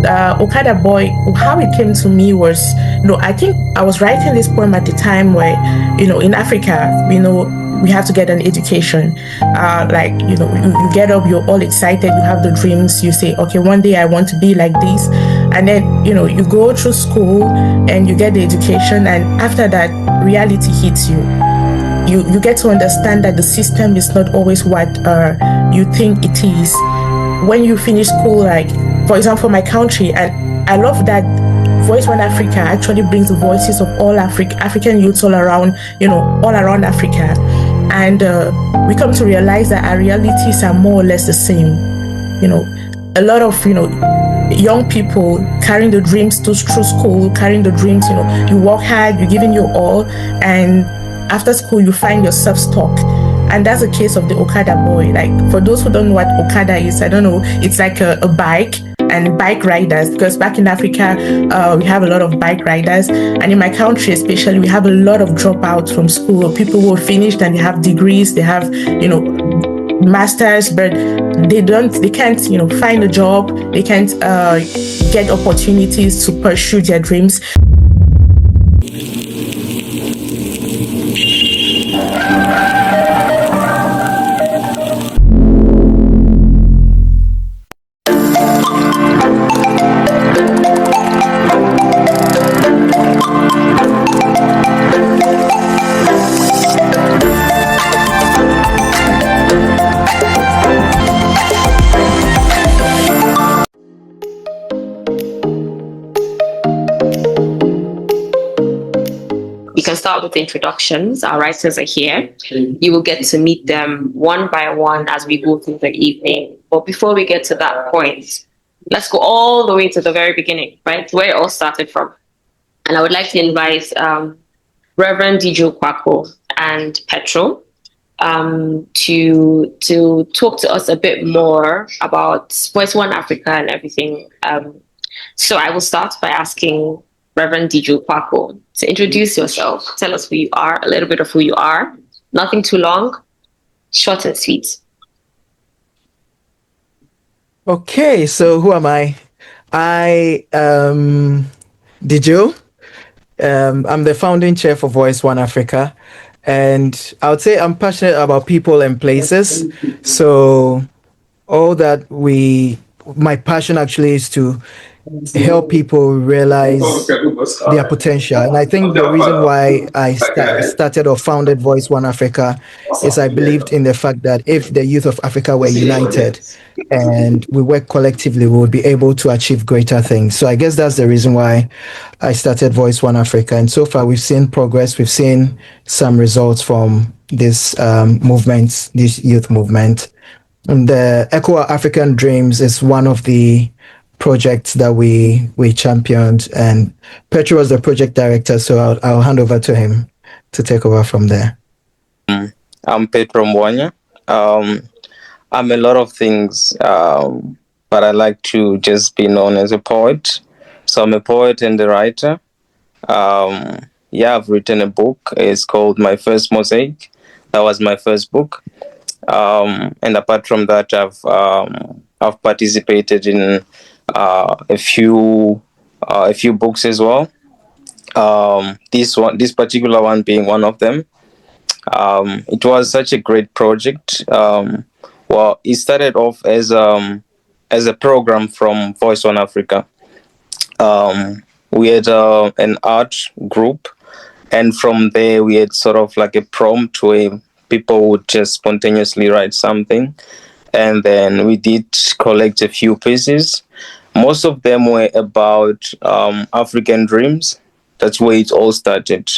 Okada Boy, how it came to me was, I think I was writing this poem at the time where, in Africa, we have to get an education. Like, you get up, you're all excited, you have the dreams, you say, okay, one day I want to be like this. And then, you go through school and you get the education. And after that, reality hits you. You get to understand that the system is not always what you think it is. When you finish school, like, for example, my country, and I love that Voice One Africa actually brings the voices of all African youths all around, all around Africa. And we come to realize that our realities are more or less the same. A lot of, young people carrying the dreams through school, carrying the dreams, you work hard, you're giving your all, and after school, you find yourself stuck. And that's the case of the Okada Boy. Like, for those who don't know what Okada is, I don't know, it's like a bike and bike riders, because back in Africa, we have a lot of bike riders. And in my country especially, we have a lot of dropouts from school, people who are finished and they have degrees, they have, masters, but they can't, find a job, they can't get opportunities to pursue their dreams. We can start with introductions. Our writers are here. You will get to meet them one by one as we go through the evening. But before we get to that point, let's go all the way to the very beginning, right? Where it all started from. And I would like to invite Reverend Dijo Kwako and Petro to talk to us a bit more about Voice One Africa and everything. So I will start by asking Reverend Dijo Kwako to introduce yourself. Tell us who you are, a little bit of who you are. Nothing too long, short and sweet. Okay, so who am I? I am Dijo. I'm the founding chair for Voice One Africa. And I would say I'm passionate about people and places. So all that my passion actually is to help people realize their potential. And I think the reason why I started or founded Voice One Africa is I believed in the fact that if the youth of Africa were united and we work collectively, we would be able to achieve greater things. So I guess that's the reason why I started Voice One Africa. And so far, we've seen progress. We've seen some results from this movement, this youth movement. And the Echo African Dreams is one of the projects that we championed, and Petro was the project director, so I'll hand over to him to take over from there. I'm Petro Mwanya. I'm a lot of things, but I like to just be known as a poet. So I'm a poet and a writer. I've written a book. It's called My First Mosaic. That was my first book. And apart from that, I've participated in a few books as well. This particular one being one of them. It was such a great project. Well, it started off as a program from Voice One Africa. We had an art group, and from there we had sort of like a prompt where people would just spontaneously write something, and then we did collect a few pieces. Most of them were about African dreams. That's where it all started.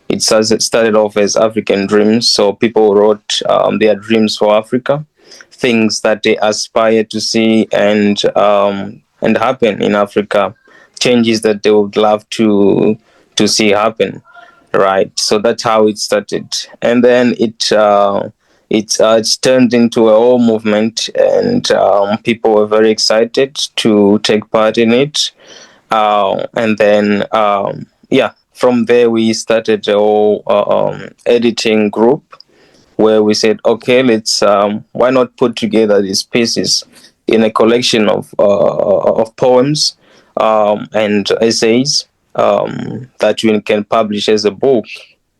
It started off as African dreams. So people wrote their dreams for Africa, things that they aspire to see and happen in Africa, changes that they would love to see happen. Right. So that's how it started. And then it's turned into a whole movement, and people were very excited to take part in it. And then, from there we started a whole editing group where we said, okay, let's why not put together these pieces in a collection of poems and essays that we can publish as a book,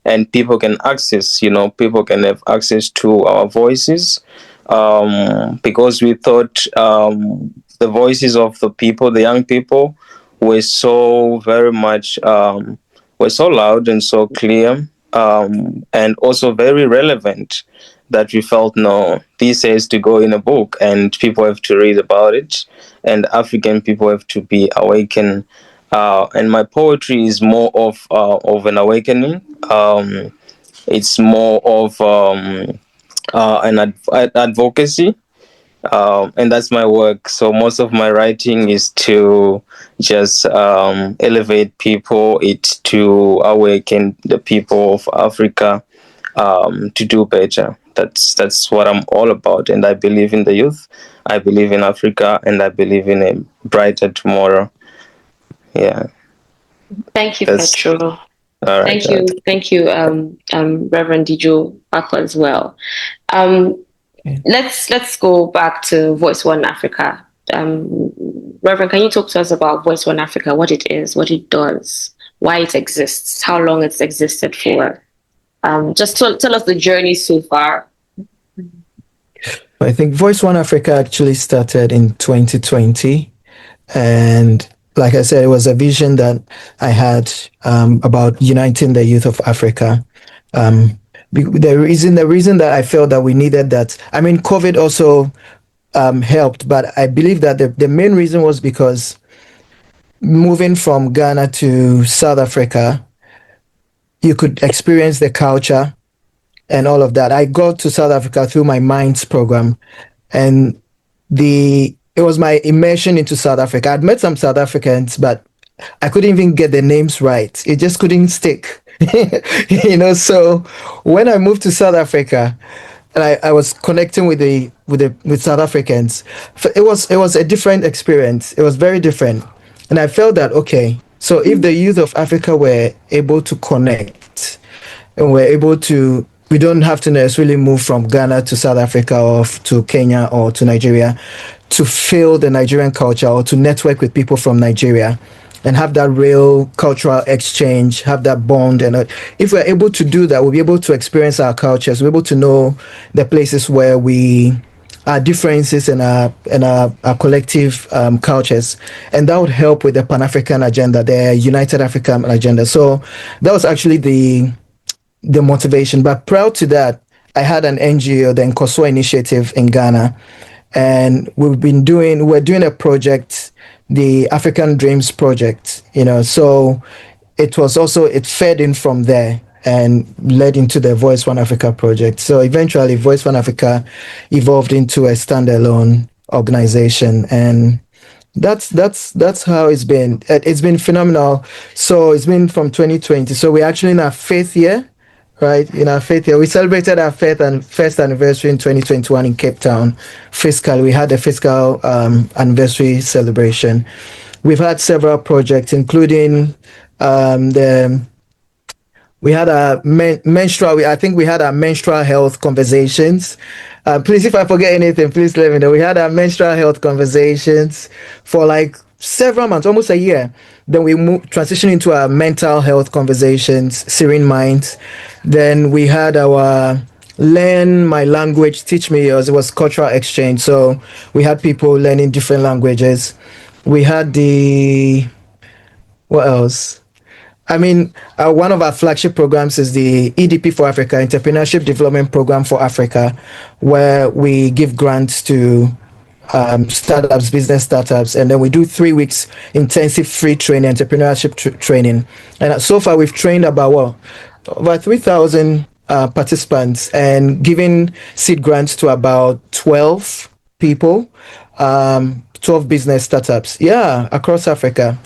and people can access. People can have access to our voices, because we thought the voices of the people, the young people, were so very much were so loud and so clear, and also very relevant, that we felt, no, this has to go in a book and people have to read about it, and African people have to be awakened. And my poetry is more of an awakening. It's more of an advocacy, and that's my work. So most of my writing is to just elevate people, it to awaken the people of Africa, to do better. That's what I'm all about, and I believe in the youth. I believe in Africa, and I believe in a brighter tomorrow. Yeah. Thank you, That's Petro. all right. Thank you, Reverend Dijo Akwa as well. Um, let's go back to Voice One Africa. Reverend, can you talk to us about Voice One Africa? What it is, what it does, why it exists, how long it's existed for? Just tell us the journey so far. I think Voice One Africa actually started in 2020. And like I said, it was a vision that I had about uniting the youth of Africa. The reason that I felt that we needed that, I mean, COVID also helped, but I believe that the main reason was because moving from Ghana to South Africa, you could experience the culture and all of that. I got to South Africa through my Minds program, and it was my immersion into South Africa. I'd met some South Africans, but I couldn't even get the names right. It just couldn't stick. So when I moved to South Africa, and I was connecting with South Africans, it was a different experience. It was very different. And I felt that, okay, so if the youth of Africa were able to connect, and we're able to, we don't have to necessarily move from Ghana to South Africa or to Kenya or to Nigeria to feel the Nigerian culture or to network with people from Nigeria and have that real cultural exchange, have that bond. And if we're able to do that, we'll be able to experience our cultures, we're able to know the places where our differences and our collective cultures, and that would help with the Pan-African agenda, the United African agenda. So that was actually the motivation. But prior to that, I had an NGO, the Nkoso Initiative in Ghana, and we're doing a project, the African Dreams Project. So it fed in from there and led into the Voice One Africa project. So eventually, Voice One Africa evolved into a standalone organization, and that's how it's been. It's been phenomenal. So it's been from 2020. So we're actually in our fifth year, right? In our fifth year, we celebrated our first anniversary in 2021 in Cape Town. We had a fiscal anniversary celebration. We've had several projects, including we had a menstrual. I think we had our menstrual health conversations. Please, if I forget anything, please let me know. We had our menstrual health conversations for like several months, almost a year. Then we transitioned into our mental health conversations, Serene Minds. Then we had our Learn My Language, Teach Me Yours. It was cultural exchange. So we had people learning different languages. We had what else? I mean, one of our flagship programs is the EDP for Africa, Entrepreneurship Development Program for Africa, where we give grants to business startups, and then we do 3 weeks intensive free training, entrepreneurship training. And so far, we've trained about 3,000 participants and given seed grants to about 12 people. 12 business startups, across Africa.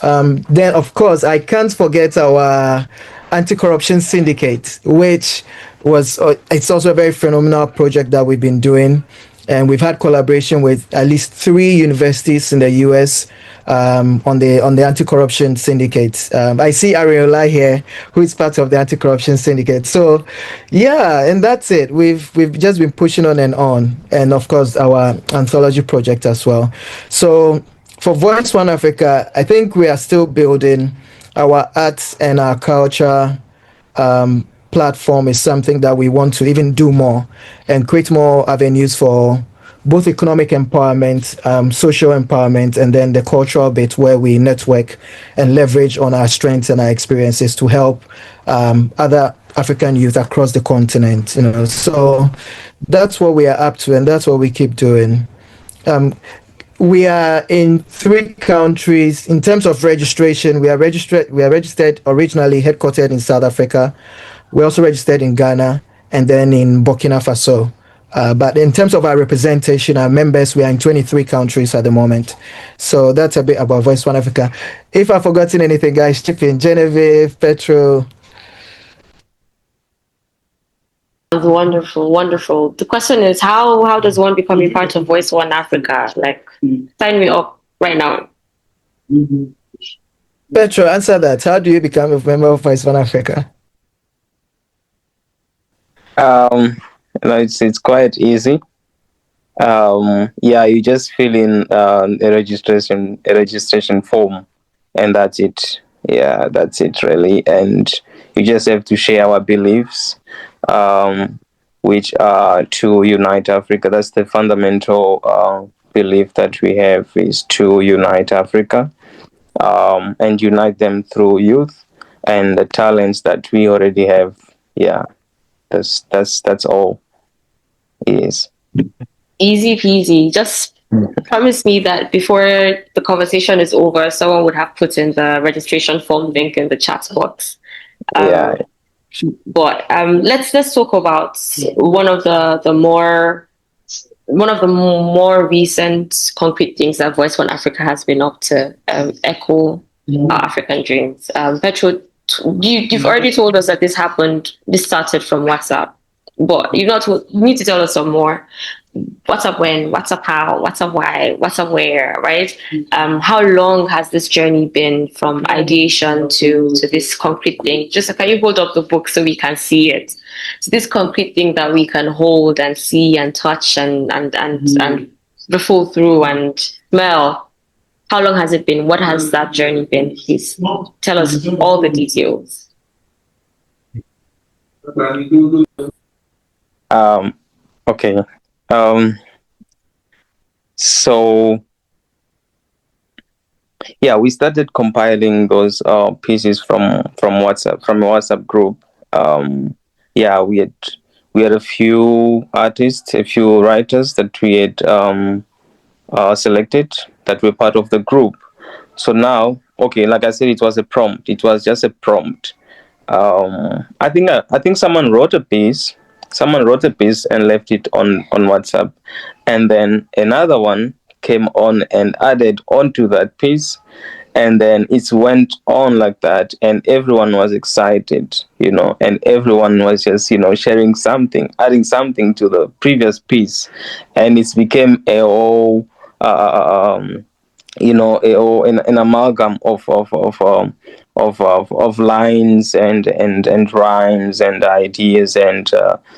Then, of course, I can't forget our anti-corruption syndicate, which it's also a very phenomenal project that we've been doing. And we've had collaboration with at least 3 universities in the US on the anti-corruption syndicate. I see Ariola here, who is part of the anti-corruption syndicate. So, and that's it. We've just been pushing on, and of course our Anthology project as well. So for Voice One Africa, I think we are still building our arts and our culture platform is something that we want to even do more and create more avenues for both economic empowerment, social empowerment, and then the cultural bit where we network and leverage on our strengths and our experiences to help other African youth across the continent. So that's what we are up to, and that's what we keep doing. Um, we are in 3 countries in terms of registration. We are registered. We are registered originally headquartered in South Africa. We're also registered in Ghana and then in Burkina Faso. But in terms of our representation, our members, we are in 23 countries at the moment. So that's a bit about Voice One Africa. If I've forgotten anything, guys, chip in. Genevieve, Petro. Wonderful, wonderful. The question is, how does one become a part of Voice One Africa? Like, sign me up right now. Petro, answer that. How do you become a member of Voice One Africa? It's quite easy. You just fill in a registration form, and that's it. Yeah, that's it really. And you just have to share our beliefs, which are to unite Africa. That's the fundamental belief that we have, is to unite Africa, and unite them through youth and the talents that we already have. Yeah, that's all it is. Easy peasy. Just promise me that before the conversation is over, someone would have put in the registration form link in the chat box. Yeah. But let's talk about one of the more recent concrete things that Voice One Africa has been up to. Echo our African dreams. Petro, you've already told us that this started from WhatsApp, but you need to tell us some more. What's up when, what's up how, what's up why, what's up where, right? How long has this journey been from ideation to this concrete thing? Just can you hold up the book so we can see it? So this concrete thing that we can hold and see and touch and riffle through and smell. How long has it been? What has that journey been? Please tell us all the details. Okay. So yeah, we started compiling those pieces from WhatsApp, from a WhatsApp group. We had a few artists, a few writers that we had selected that were part of the group. So now, okay, like I said, it was a prompt. It was just a prompt. I think someone wrote a piece. Someone wrote a piece and left it on WhatsApp, and then another one came on and added onto that piece, and then it went on like that, and everyone was excited, and everyone was just sharing something, adding something to the previous piece, and it became a whole an amalgam of lines and rhymes and ideas and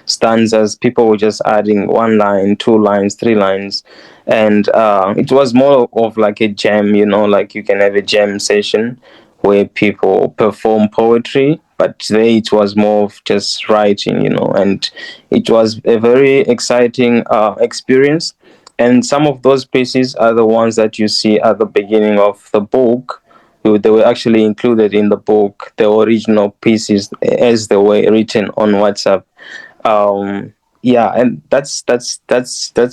stanzas. People were just adding 1 line, 2 lines, 3 lines, and it was more of like a jam. Like you can have a jam session where people perform poetry, but today it was more of just writing, and it was a very exciting experience. And some of those pieces are the ones that you see at the beginning of the book. They were actually included in the book, the original pieces as they were written on WhatsApp. And that's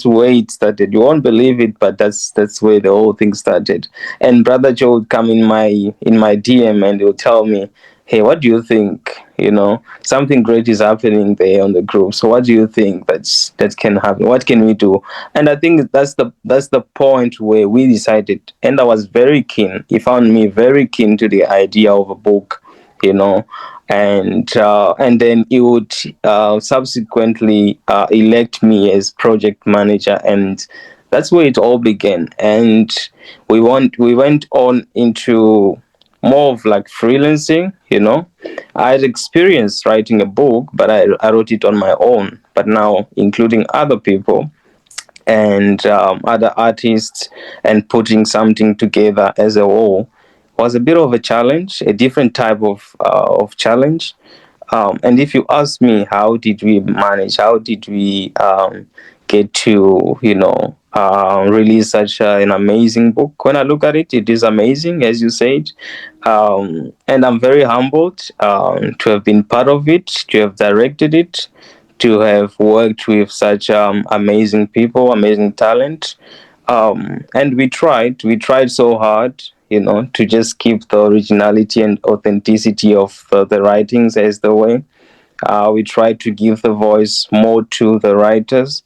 where it started. You won't believe it, but that's where the whole thing started. And Brother Joe would come in my DM and he'll tell me, hey, what do you think? Something great is happening there on the group. So what do you think that can happen? What can we do? And I think that's the point where we decided, and I was very keen. He found me very keen to the idea of a book, and then he would subsequently elect me as project manager, and that's where it all began. And we went on into more of like freelancing. I had experience writing a book, but I wrote it on my own, but now including other people. and other artists, and putting something together as a whole was a bit of a challenge, a different type of challenge. And if you ask me, how did we manage? How did we get to, release such an amazing book? When I look at it, it is amazing, as you said. And I'm very humbled to have been part of it, to have directed it, to have worked with such amazing people, amazing talent. And we tried so hard, to just keep the originality and authenticity of the writings as the way. We tried to give the voice more to the writers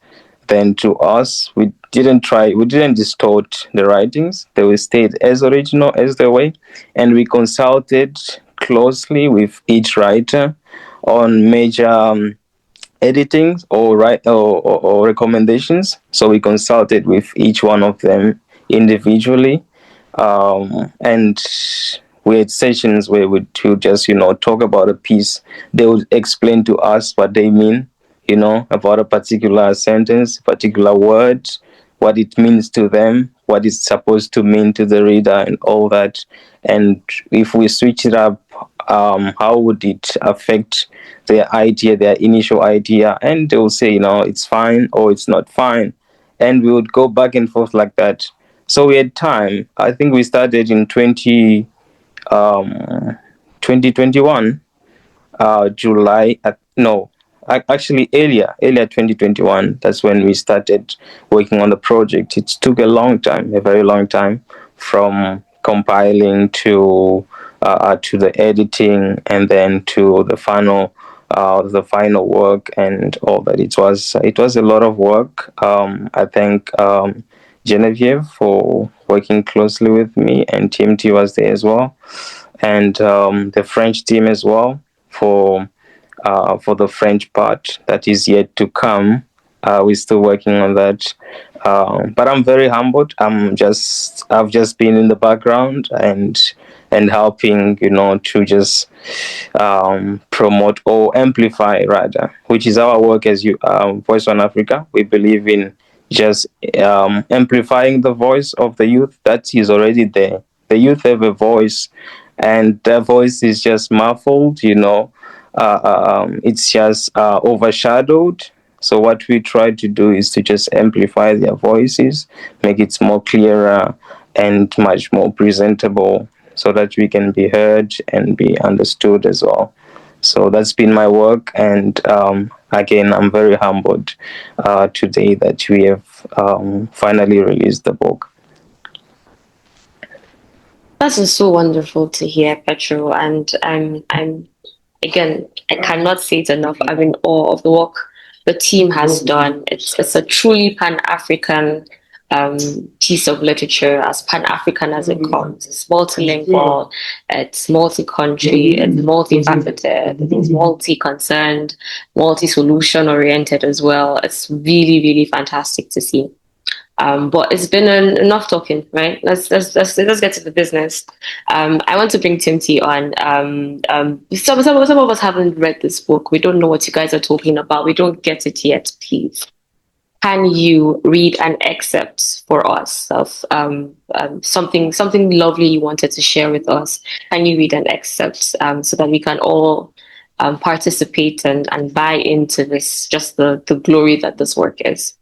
than to us. We didn't distort the writings. They were stayed as original as the way. And we consulted closely with each writer on major editing or recommendations. So we consulted with each one of them individually, and we had sessions where we just talk about a piece. They would explain to us what they mean, about a particular sentence, particular word, what it means to them, what it's supposed to mean to the reader, and all that. And if we switch it up, how would it affect their idea, their initial idea? And they will say, it's fine or it's not fine. And we would go back and forth like that. So we had time. I think we started in 2021, July. No, actually earlier 2021. That's when we started working on the project. It took a long time, a very long time, from compiling to the editing, and then to the final work and all that. It was a lot of work. I thank Genevieve for working closely with me, and TMT was there as well, and the French team as well for the French part that is yet to come. We're still working on that. But I'm very humbled. I've just been in the background and helping, to just promote or amplify, rather, which is our work as Voice on Africa. We believe in just amplifying the voice of the youth that is already there. The youth have a voice, and their voice is just muffled, it's just overshadowed. So what we try to do is to just amplify their voices, make it more clearer and much more presentable, so that we can be heard and be understood as well. So that's been my work, and again, I'm very humbled today that we have finally released the book. That is so wonderful to hear, Petro. And I'm again, I cannot say it enough. I'm in awe of the work the team has done. It's a truly Pan-African piece of literature, as Pan-African as it comes. It's multilingual, it's multi-country, it's multifaceted, it's multi-concerned, multi-solution oriented as well. It's really, really fantastic to see. But it's been enough talking, right? Let's get to the business. I want to bring Tim T on. Some of us haven't read this book. We don't know what you guys are talking about. We don't get it yet. Please, can you read an excerpt for us of something lovely you wanted to share with us? Can you read an excerpt so that we can all participate and buy into this, just the glory that this work is?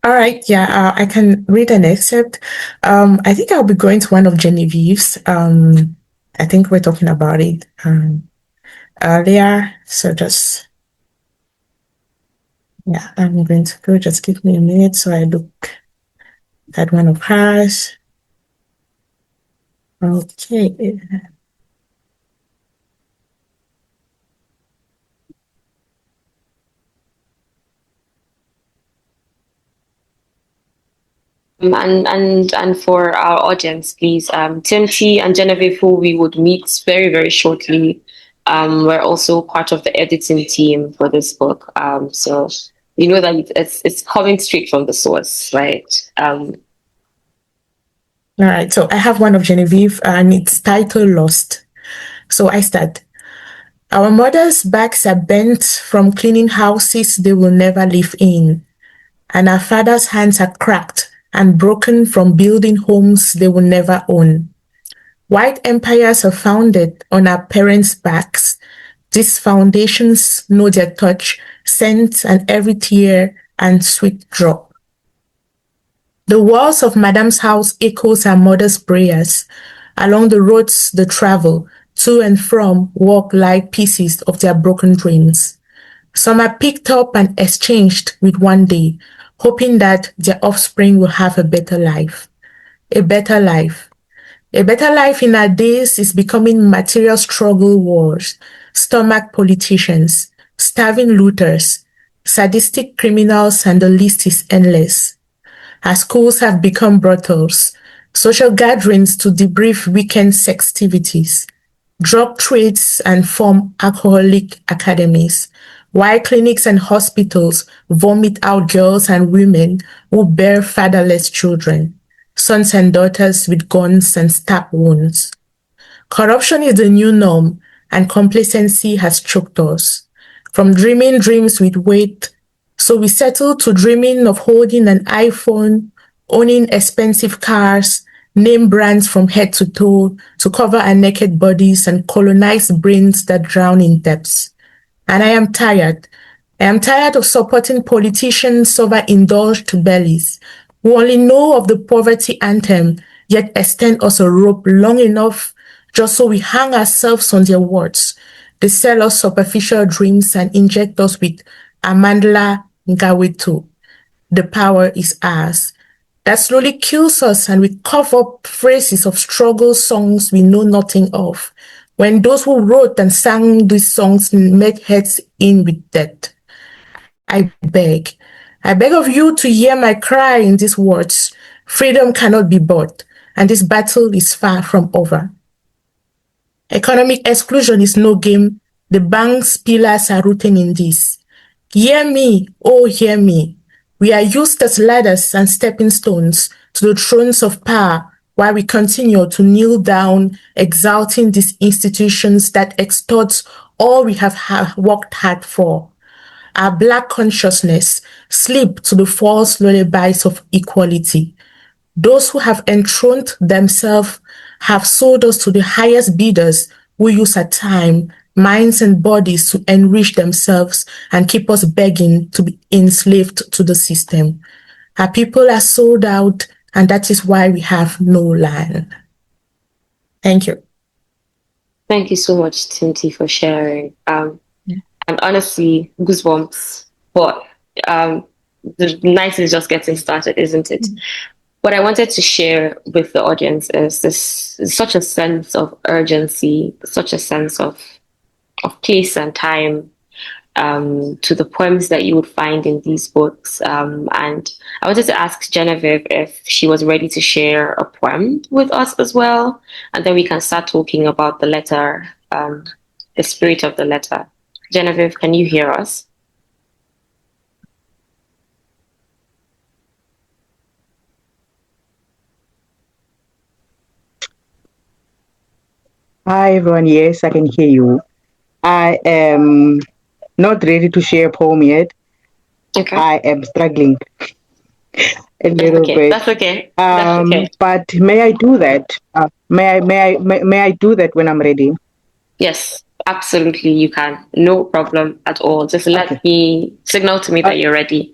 All right, yeah, I can read an excerpt. I think I'll be going to one of Genevieve's. I think we're talking about it earlier. So I'm going to go. Just give me a minute so I look at one of hers. Okay. And for our audience, please, Tim T and Genevieve, who we would meet very, very shortly, we're also part of the editing team for this book. So you know that it's coming straight from the source, right? All right. So I have one of Genevieve, and it's titled "Lost." So I start. Our mothers' backs are bent from cleaning houses they will never live in, and our fathers' hands are cracked and broken from building homes they will never own. White empires are founded on our parents' backs. These foundations know their touch, scent, and every tear and sweet drop. The walls of Madame's house echoes her mother's prayers. Along the roads they travel, to and from, walk like pieces of their broken dreams. Some are picked up and exchanged with one day, hoping that their offspring will have a better life. A better life. A better life in our days is becoming material struggle wars, stomach politicians, starving looters, sadistic criminals, and the list is endless. Our schools have become brothels, social gatherings to debrief weekend sextivities, drug trades and form alcoholic academies, while clinics and hospitals vomit out girls and women who bear fatherless children, sons and daughters with guns and stab wounds. Corruption is the new norm, and complacency has choked us. From dreaming dreams with weight, so we settle to dreaming of holding an iPhone, owning expensive cars, name brands from head to toe to cover our naked bodies and colonize brains that drown in depths. And I am tired. I am tired of supporting politicians over indulged bellies who only know of the poverty anthem, yet extend us a rope long enough just so we hang ourselves on their words. They sell us superficial dreams and inject us with Amandla Ngawetu. The power is ours. That slowly kills us, and we cover up phrases of struggle songs we know nothing of, when those who wrote and sang these songs met heads in with death. I beg. I beg of you to hear my cry in these words. Freedom cannot be bought, and this battle is far from over. Economic exclusion is no game. The bank's pillars are rooted in this. Hear me, oh, hear me. We are used as ladders and stepping stones to the thrones of power while we continue to kneel down, exalting these institutions that extort all we have worked hard for. Our Black consciousness sleep to the false lullabies of equality. Those who have enthroned themselves have sold us to the highest bidders who use our time, minds, and bodies to enrich themselves and keep us begging to be enslaved to the system. Our people are sold out, and that is why we have no land. Thank you. Thank you so much, Tinti, for sharing. And honestly, goosebumps. But the night is just getting started, isn't it? What I wanted to share with the audience is this such a sense of urgency, such a sense of place and time to the poems that you would find in these books. And I wanted to ask Genevieve if she was ready to share a poem with us as well. And then we can start talking about the letter, the spirit of the letter. Genevieve, can you hear us? Hi everyone, yes, I can hear you. I am not ready to share a poem yet. Okay. I am struggling a little bit. That's okay. That's okay. But may I do that? May I do that when I'm ready? Yes, absolutely you can. No problem at all. Just let me signal to me that you're ready.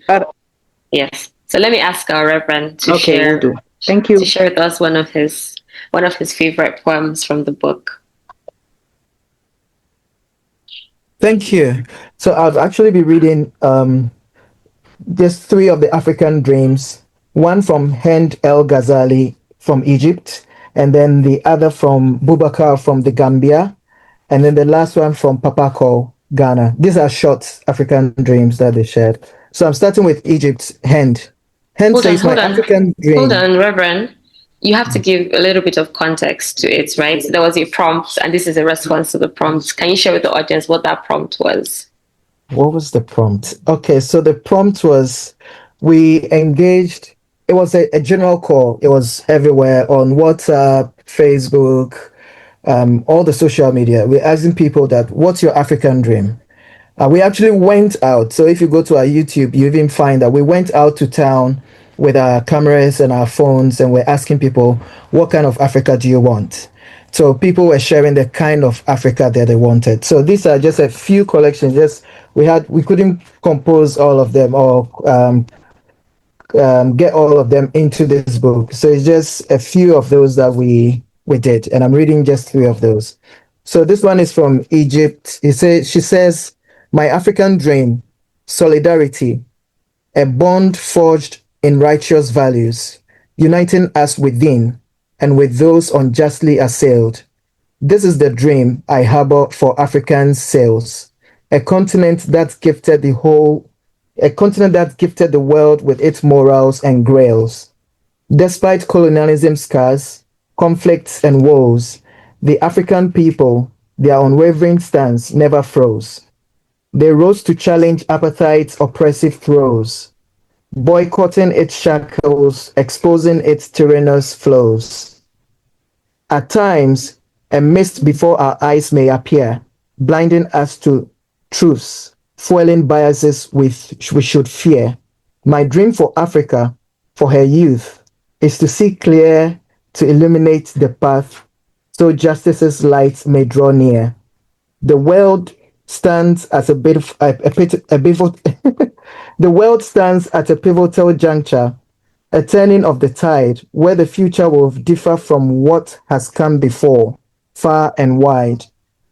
Yes. So let me ask our Reverend to share. Will do. Thank you. To share with us one of his favorite poems from the book. Thank you. So I'll actually be reading just three of the African dreams. One from Hind El Ghazali from Egypt, and then the other from Boubacar from the Gambia, and then the last one from Papako, Ghana. These are short African dreams that they shared. So I'm starting with Egypt's Hind. Hind says, my African dream. Hold on, Reverend. You have to give a little bit of context to it, right? There was a prompt, and this is a response to the prompt. Can you share with the audience what that prompt was? What was the prompt? Okay, so the prompt was, we engaged, it was a general call. It was everywhere on WhatsApp, Facebook, all the social media. We're asking people that, what's your African dream? We actually went out. So if you go to our YouTube, you even find that we went out to town with our cameras and our phones, and we're asking people, what kind of Africa do you want? So people were sharing the kind of Africa that they wanted. So these are just a few collections. Just we couldn't compose all of them or get all of them into this book. So it's just a few of those that we did, and I'm reading just three of those. So this one is from Egypt. She says, "My African dream, solidarity, a bond forged in righteous values, uniting us within and with those unjustly assailed. This is the dream I harbor for African sales, a continent that gifted the whole, a continent that gifted the world with its morals and grails. Despite colonialism scars, conflicts, and woes, the African people, their unwavering stance never froze. They rose to challenge apartheid's oppressive throes, boycotting its shackles, exposing its tyrannous flows. At times, a mist before our eyes may appear, blinding us to truths, fueling biases we should fear. My dream for Africa, for her youth, is to see clear, to illuminate the path, so justice's light may draw near. The world stands as a pivot. The world stands at a pivotal juncture, a turning of the tide, where the future will differ from what has come before, far and wide.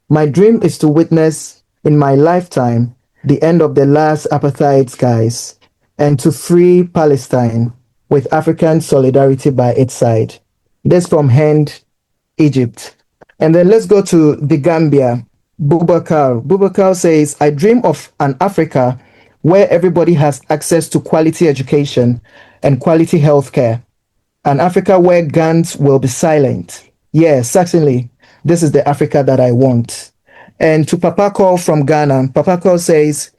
My dream is to witness in my lifetime the end of the last apartheid skies and to free Palestine with African solidarity by its side. This from Hand, Egypt. And then let's go to the Gambia. Bubakar. Bubakar says, I dream of an Africa where everybody has access to quality education and quality healthcare. An Africa where guns will be silent. Yes, certainly. This is the Africa that I want. And to Papa Call from Ghana, Papa Call says,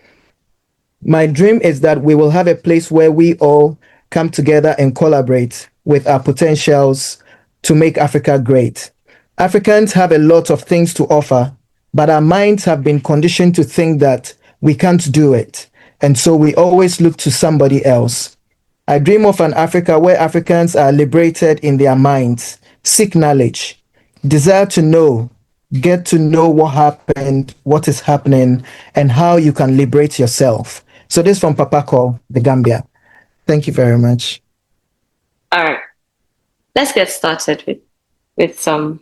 my dream is that we will have a place where we all come together and collaborate with our potentials to make Africa great. Africans have a lot of things to offer, but our minds have been conditioned to think that we can't do it. And so we always look to somebody else. I dream of an Africa where Africans are liberated in their minds, seek knowledge, desire to know, get to know what happened, what is happening, and how you can liberate yourself. So this from Papa Call, the Gambia. Thank you very much. All right, let's get started with some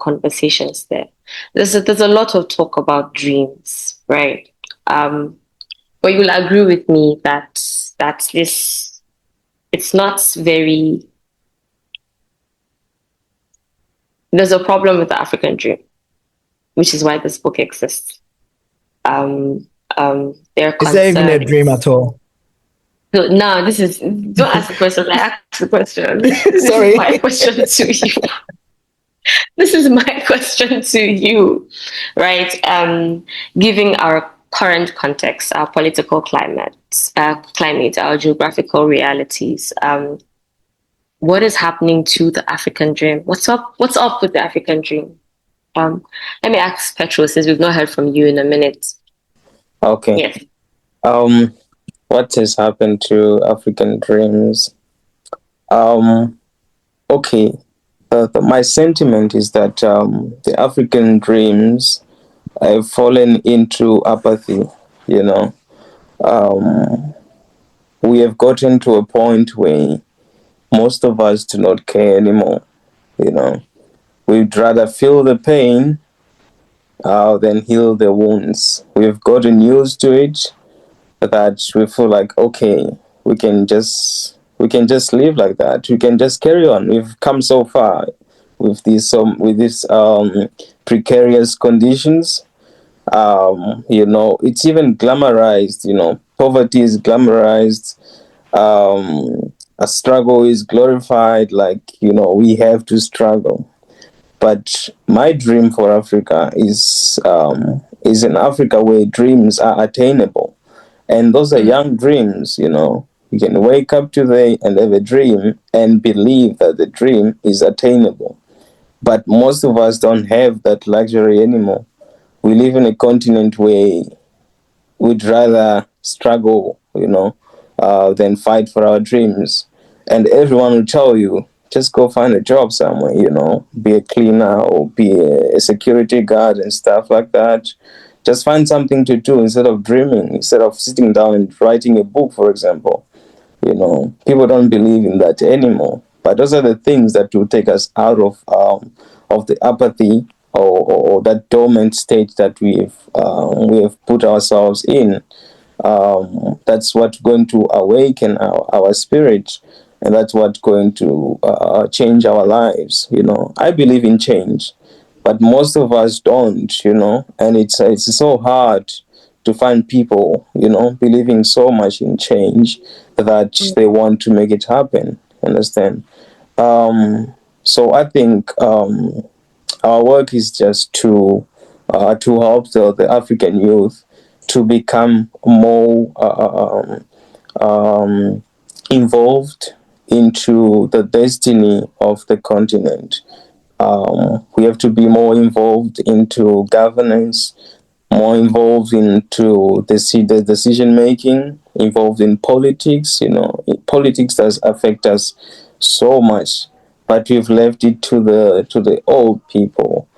conversations there. There's a lot of talk about dreams, right? But you'll agree with me that this, it's not very. There's a problem with the African dream, which is why this book exists. There are Is there even a dream at all? No, this is, don't ask the question. I ask the question. Sorry. This is my question to you. This is my question to you, right? Giving our current context, our political climate, our geographical realities, what is happening to the African dream? What's up with the African dream? Let me ask Petro, since we've not heard from you in a minute. Okay. Yes. What has happened to African dreams? Okay. My sentiment is that the African dreams have fallen into apathy. You know, we have gotten to a point where most of us do not care anymore. You know, we'd rather feel the pain than heal the wounds. We've gotten used to it, that we feel like, okay, we can just live like that. We can just carry on. We've come so far with these precarious conditions. You know, it's even glamorized. You know, poverty is glamorized. A struggle is glorified. Like, you know, we have to struggle. But my dream for Africa is an Africa where dreams are attainable. And those are young dreams, you know. You can wake up today and have a dream and believe that the dream is attainable. But most of us don't have that luxury anymore. We live in a continent where we'd rather struggle, than fight for our dreams. And everyone will tell you, just go find a job somewhere, be a cleaner or be a security guard and stuff like that. Just find something to do instead of dreaming, instead of sitting down and writing a book, for example. People don't believe in that anymore. But those are the things that will take us out of the apathy or that dormant state that we have put ourselves in. That's what's going to awaken our spirit, and that's what's going to change our lives. I believe in change, but most of us don't. And it's so hard to find people, believing so much in change that they want to make it happen. Understand? So I think our work is just to help the African youth to become more involved into the destiny of the continent. We have to be more involved into governance, more involved into the decision making, involved in politics. Politics does affect us so much, but we've left it to the old people,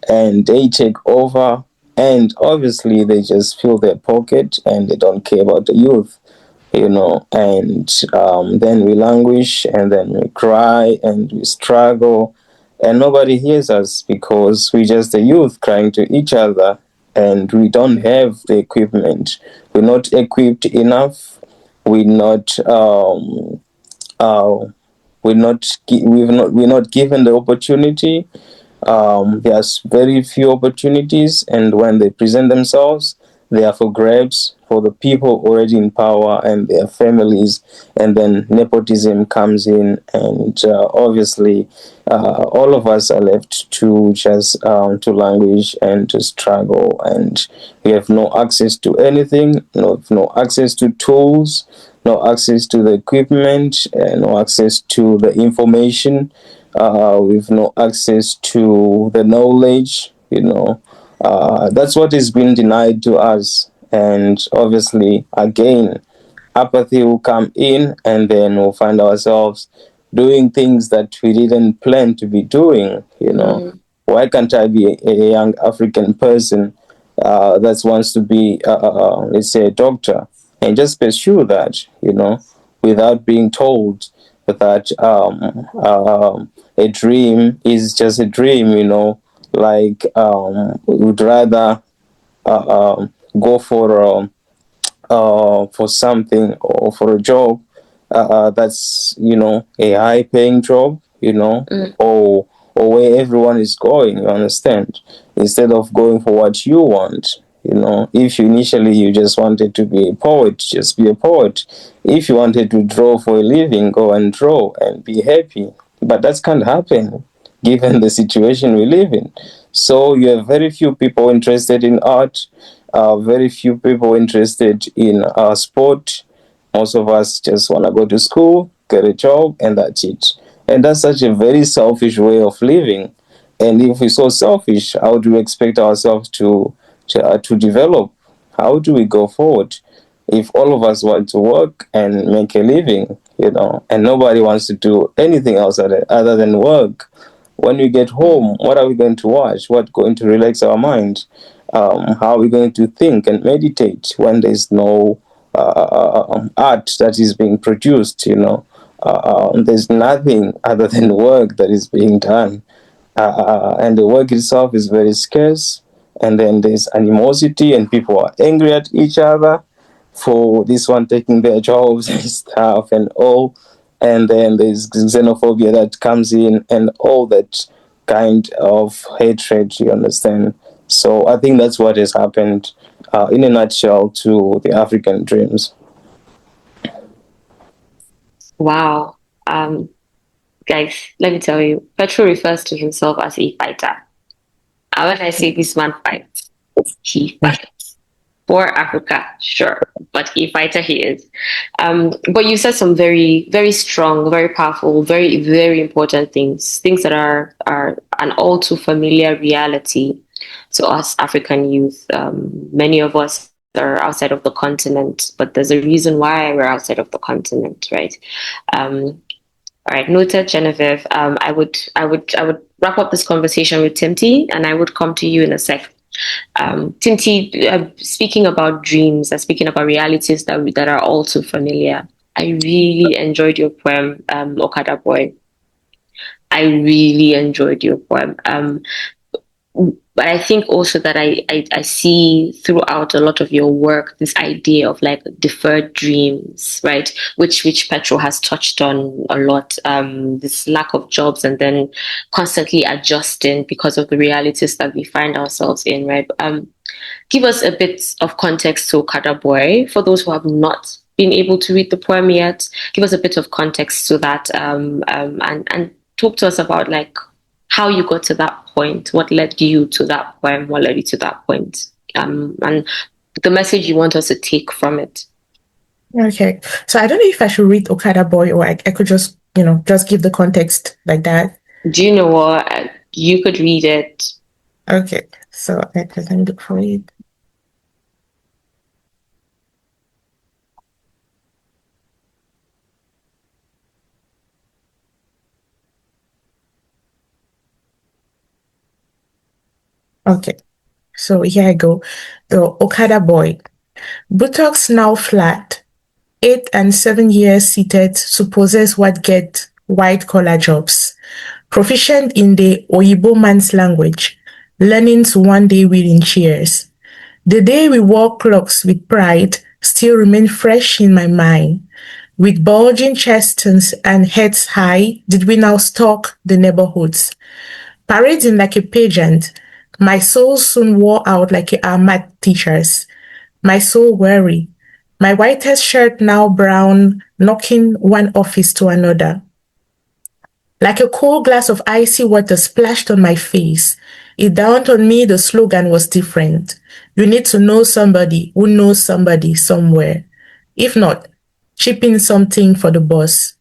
and they take over. And obviously, they just fill their pocket and they don't care about the youth. And then we languish and then we cry and we struggle, and nobody hears us because we're just the youth crying to each other, and we don't have the equipment. We're not equipped enough. We're not. Uh, we're not given the opportunity. There's very few opportunities, and when they present themselves, they are for grabs for the people already in power and their families. And then nepotism comes in, and obviously, all of us are left to just to languish and to struggle, and we have no access to anything, no access to tools, no access to the equipment, no access to the information, with no access to the knowledge. That's what is being denied to us. And obviously, again, apathy will come in, and then we'll find ourselves doing things that we didn't plan to be doing. Why can't I be a young African person that wants to be, let's say, a doctor, and just pursue that, without being told that a dream is just a dream, like would rather go for something or for a job that's a high paying job, or where everyone is going, you understand, instead of going for what you want. If initially you just wanted to be a poet, just be a poet. If you wanted to draw for a living, go and draw and be happy. But that can't happen given the situation we live in. So you have very few people interested in art, very few people interested in sport. Most of us just want to go to school, get a job, and that's it. And that's such a very selfish way of living. And if we're so selfish, how do we expect ourselves to develop? How do we go forward if all of us want to work and make a living, and nobody wants to do anything else other than work? When we get home, what are we going to watch? What's going to relax our mind? How are we going to think and meditate when there's no art that is being produced? There's nothing other than work that is being done, and the work itself is very scarce. And then there's animosity, and people are angry at each other for this one taking their jobs and stuff and all. And then there's xenophobia that comes in, and all that kind of hatred, you understand. So I think that's what has happened, in a nutshell, to the African dreams. Wow. Guys, let me tell you, Petro refers to himself as a fighter. And when I say this man fights, he fights. For Africa, sure, but a fighter he is. But you said some very, very strong, very powerful, very, very important things. Things that are an all too familiar reality to us African youth. Many of us are outside of the continent, but there's a reason why we're outside of the continent, right? Um, all right, noted, Genevieve. I would wrap up this conversation with Timty, and I would come to you in a sec. Timty, speaking about dreams and speaking about realities that are all too familiar. I really enjoyed your poem, Okada Boy. I really enjoyed your poem. But I think also that I see throughout a lot of your work this idea of like deferred dreams, right? Which Petro has touched on a lot. This lack of jobs and then constantly adjusting because of the realities that we find ourselves in, right? Give us a bit of context to Okada Boy for those who have not been able to read the poem yet. Give us a bit of context to that, and talk to us about like how you got to that point, what led you to that point, what led you to that point, and the message you want us to take from it. Okay. So I don't know if I should read Okada Boy or I could just, just give the context like that. Do you know what? You could read it. Okay. So let me look for it. Okay. So here I go. The Okada Boy. Buttocks now flat, 8 and 7 years seated to possess what get white-collar jobs. Proficient in the Oyibo man's language, learning to one day wheel in cheers. The day we wore clocks with pride still remain fresh in my mind. With bulging chests and heads high, did we now stalk the neighborhoods. Parading like a pageant, my soul soon wore out like our math teachers. My soul weary, my whitest shirt now brown, knocking one office to another. Like a cold glass of icy water splashed on my face, it dawned on me the slogan was different. You need to know somebody who knows somebody somewhere. If not, chip in something for the boss.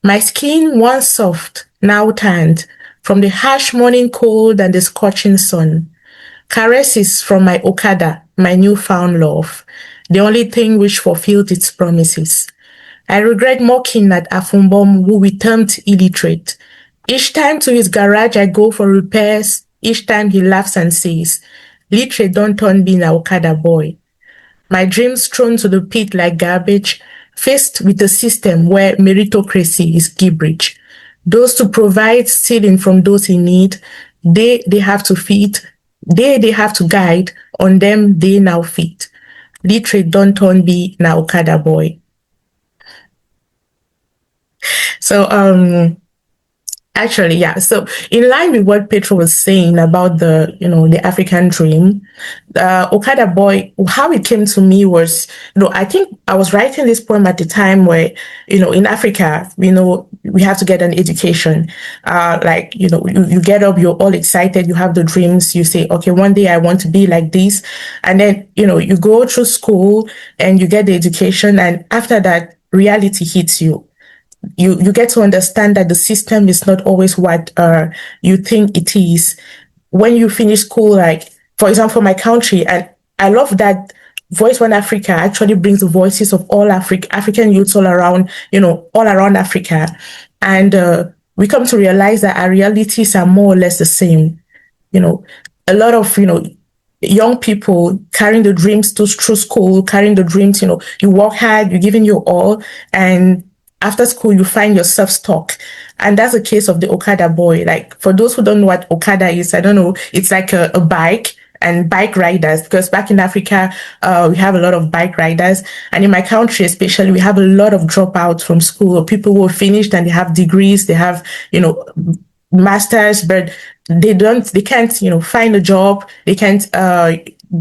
My skin, once soft, now tanned, from the harsh morning cold and the scorching sun. Caresses from my Okada, my newfound love, the only thing which fulfilled its promises. I regret mocking at Afumbom, who we termed illiterate. Each time to his garage I go for repairs, each time he laughs and says, literate don't turn being an Okada boy. My dreams thrown to the pit like garbage, faced with a system where meritocracy is gibberish. Those to provide stealing from those in need, they have to feed, they have to guide, on them they now feed. Literate don't turn be na Okada boy. So actually, yeah. So in line with what Petro was saying about the, the African dream, Okada Boy, how it came to me was, I think I was writing this poem at the time where, in Africa, we have to get an education. Like, you get up, you're all excited, you have the dreams, you say, okay, one day I want to be like this. And then, you go through school and you get the education. And after that, reality hits you. You get to understand that the system is not always what you think it is. When you finish school, like, for example, my country, and I love that Voice One Africa actually brings the voices of all African youths all around, all around Africa. And we come to realize that our realities are more or less the same. A lot of, young people carrying the dreams through school, carrying the dreams, you work hard, you're giving your all, and after school, you find yourself stuck. And that's the case of the Okada boy. Like, for those who don't know what Okada is, I don't know, it's like a bike and bike riders, because back in Africa, we have a lot of bike riders. And in my country, especially, we have a lot of dropouts from school, or people who are finished and they have degrees, they have, masters, but they can't, find a job. They can't,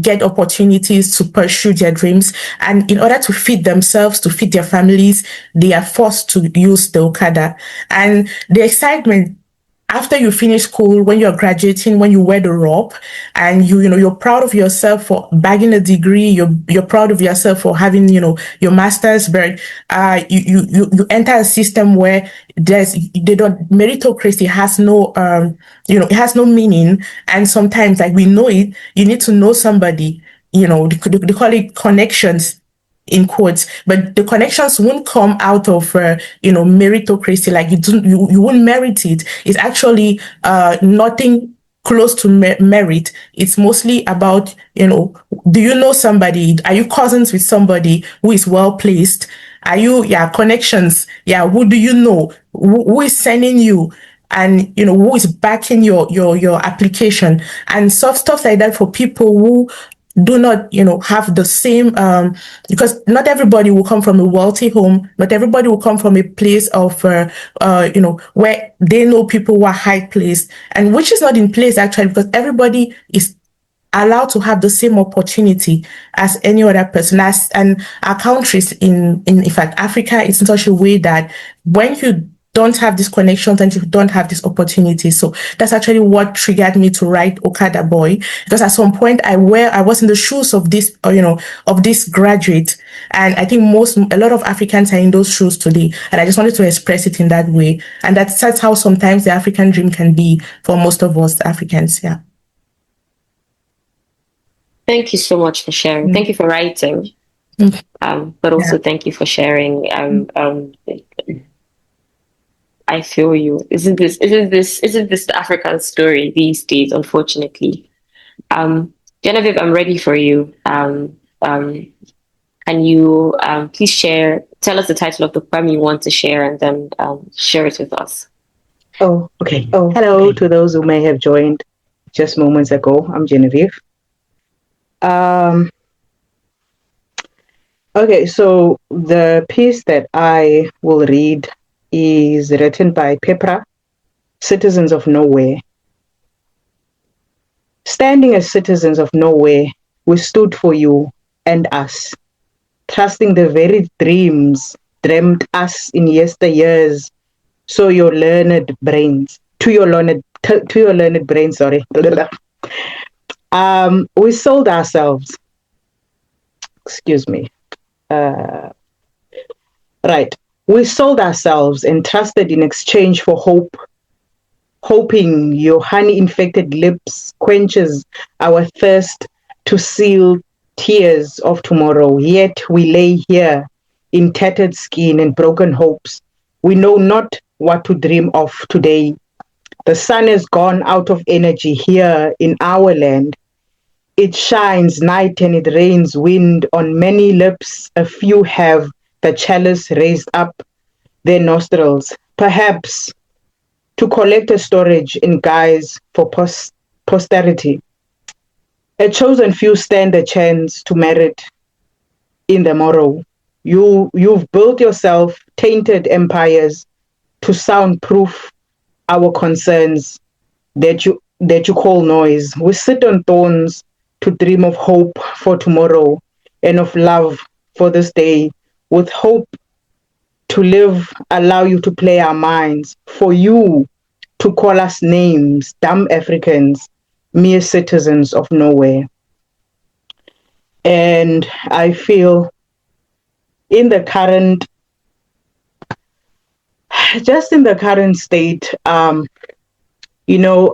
get opportunities to pursue their dreams. And in order to feed themselves, to feed their families, they are forced to use the Okada. And the excitement after you finish school, when you're graduating, when you wear the robe, and you're proud of yourself for bagging a degree, you're proud of yourself for having, your master's, but you enter a system where they don't meritocracy has no it has no meaning, and sometimes, like, we know it, you need to know somebody, they call it connections in quotes, but the connections won't come out of meritocracy. Like, you won't merit it. It's actually nothing close to merit. It's mostly about, do you know somebody? Are you cousins with somebody who is well placed? Are you, yeah, connections? Yeah, who do you know? Who is sending you? And who is backing your application, and stuff like that, for people who do not have the same, because not everybody will come from a wealthy home, not everybody will come from a place of where they know people who are high placed, and which is not in place, actually, because everybody is allowed to have the same opportunity as any other person. And our countries, in fact, Africa, is in such a way that when you don't have these connections and you don't have this opportunity. So that's actually what triggered me to write Okada Boy, because at some point I was in the shoes of this, of this graduate, and I think a lot of Africans are in those shoes today, and I just wanted to express it in that way, and that's how sometimes the African dream can be for most of us Africans. Yeah. Thank you so much for sharing. Thank you for writing. But also thank you for sharing. I feel you. Isn't this the African story these days, unfortunately? Genevieve, I'm ready for you. Can you please tell us the title of the poem you want to share, and then share it with us? Oh, okay. Hello to those who may have joined just moments ago. I'm Genevieve. Okay, so the piece that I will read is written by Pepra, Citizens of Nowhere. Standing as citizens of nowhere, we stood for you and us, trusting the very dreams dreamt us in yesteryears. So your learned brains, to your learned brains, sorry. We sold ourselves. Excuse me. Right. We sold ourselves and trusted in exchange for hope, hoping your honey-infected lips quenches our thirst to seal tears of tomorrow. Yet we lay here in tattered skin and broken hopes. We know not what to dream of today. The sun has gone out of energy here in our land. It shines night and it rains wind on many lips. A few have the chalice raised up their nostrils, perhaps to collect a storage in guise for posterity. A chosen few stand a chance to merit in the morrow. You've built yourself tainted empires to soundproof our concerns that you call noise. We sit on thorns to dream of hope for tomorrow and of love for this day. With hope to live, allow you to play our minds. For you to call us names, dumb Africans, mere citizens of nowhere. And I feel in the current, just in the current state, you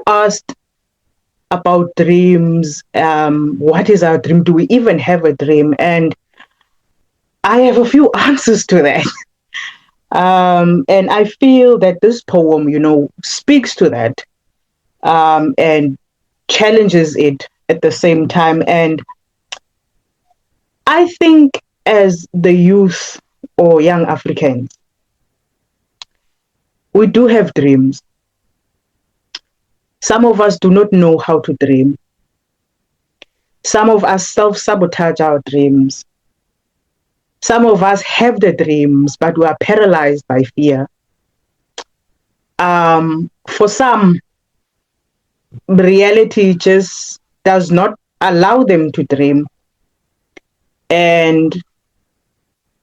asked about dreams. What is our dream? Do we even have a dream? And I have a few answers to that. And I feel that this poem, speaks to that, and challenges it at the same time. And I think as the youth or young Africans, we do have dreams. Some of us do not know how to dream. Some of us self-sabotage our dreams. Some of us have the dreams, but we are paralyzed by fear. For some, reality just does not allow them to dream. And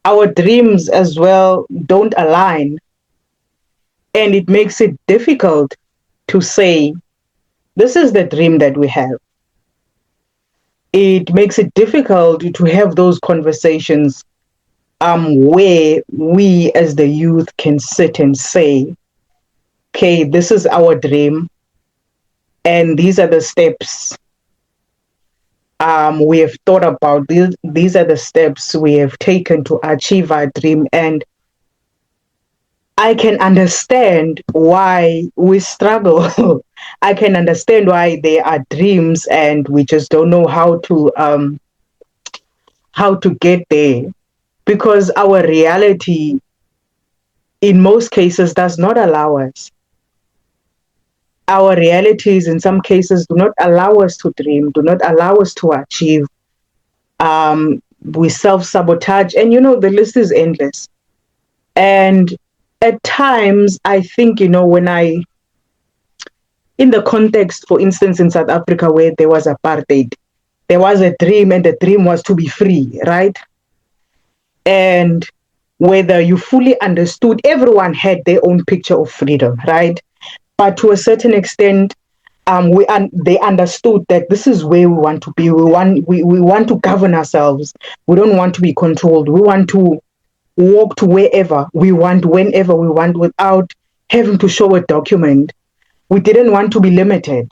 our dreams as well don't align. And it makes it difficult to say, this is the dream that we have. It makes it difficult to have those conversations where we as the youth can sit and say, okay, this is our dream, and these are the steps we have thought about. These are the steps we have taken to achieve our dream. And I can understand why we struggle. I can understand why there are dreams and we just don't know how to get there, because our reality in most cases does not allow us. Our realities in some cases do not allow us to dream, do not allow us to achieve. We self-sabotage, and the list is endless. And at times I think, when in the context, for instance, in South Africa, where there was apartheid, there was a dream, and the dream was to be free, right? And whether you fully understood, everyone had their own picture of freedom, right? But to a certain extent, they understood that this is where we want to be. We want to govern ourselves. We don't want to be controlled. We want to walk to wherever we want, whenever we want, without having to show a document. We didn't want to be limited.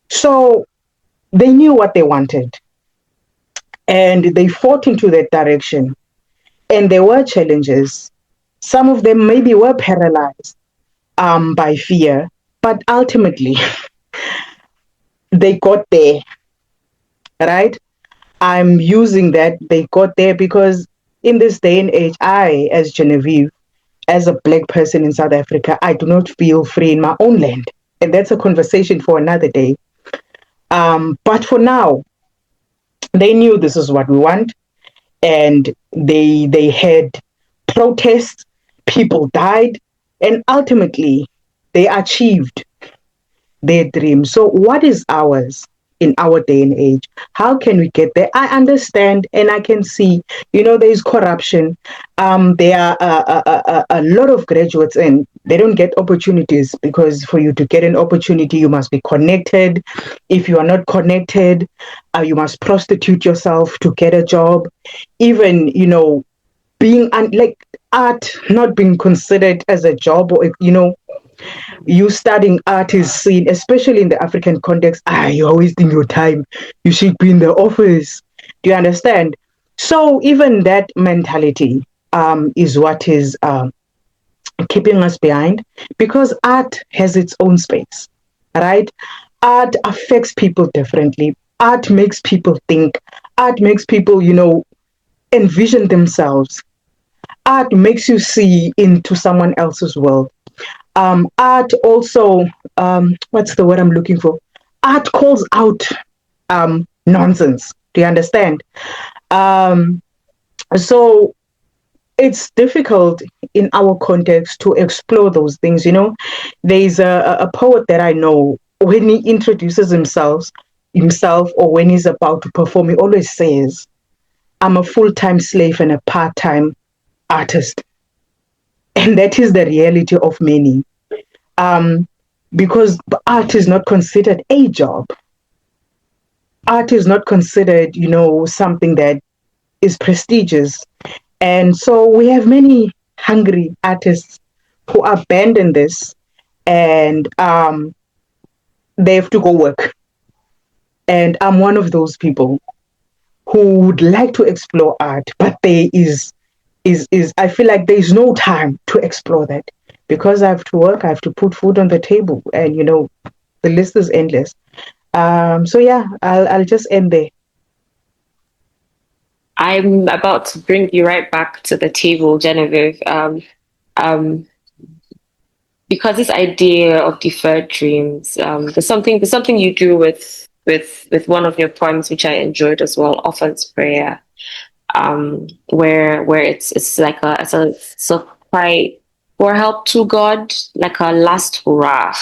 So they knew what they wanted, and they fought into that direction. And there were challenges. Some of them maybe were paralyzed by fear, but ultimately they got there, right? I'm using that they got there because in this day and age, I, as Genevieve, as a Black person in South Africa, I do not feel free in my own land. And that's a conversation for another day. But for now, they knew this is what we want. And they had protests, people died, and ultimately they achieved their dream. So what is ours in our day and age? How can we get there? I understand and I can see, there is corruption. There are a lot of graduates and they don't get opportunities because for you to get an opportunity, you must be connected. If you are not connected, you must prostitute yourself to get a job. Even, being like art not being considered as a job, or you studying art is seen, especially in the African context, you're wasting your time. You should be in the office. Do you understand? So even that mentality is what is keeping us behind, because art has its own space, right? Art affects people differently. Art makes people think. Art makes people, envision themselves. Art makes you see into someone else's world. Art also, what's the word I'm looking for? Art calls out nonsense. Do you understand? So it's difficult in our context to explore those things. There's a poet that I know, when he introduces himself, or when he's about to perform, he always says, I'm a full-time slave and a part-time artist. And that is the reality of many. Because art is not considered a job. Art is not considered, something that is prestigious. And so we have many hungry artists who abandon this and they have to go work. And I'm one of those people who would like to explore art, but there is I feel like there's no time to explore that, because I have to work, I have to put food on the table, and the list is endless. So yeah, I'll just end there. I'm about to bring you right back to the table, Genevieve. Because this idea of deferred dreams, there's something you do with one of your poems which I enjoyed as well, Orphan's Prayer, where it's like it's a cry for help to God, like a last hurrah,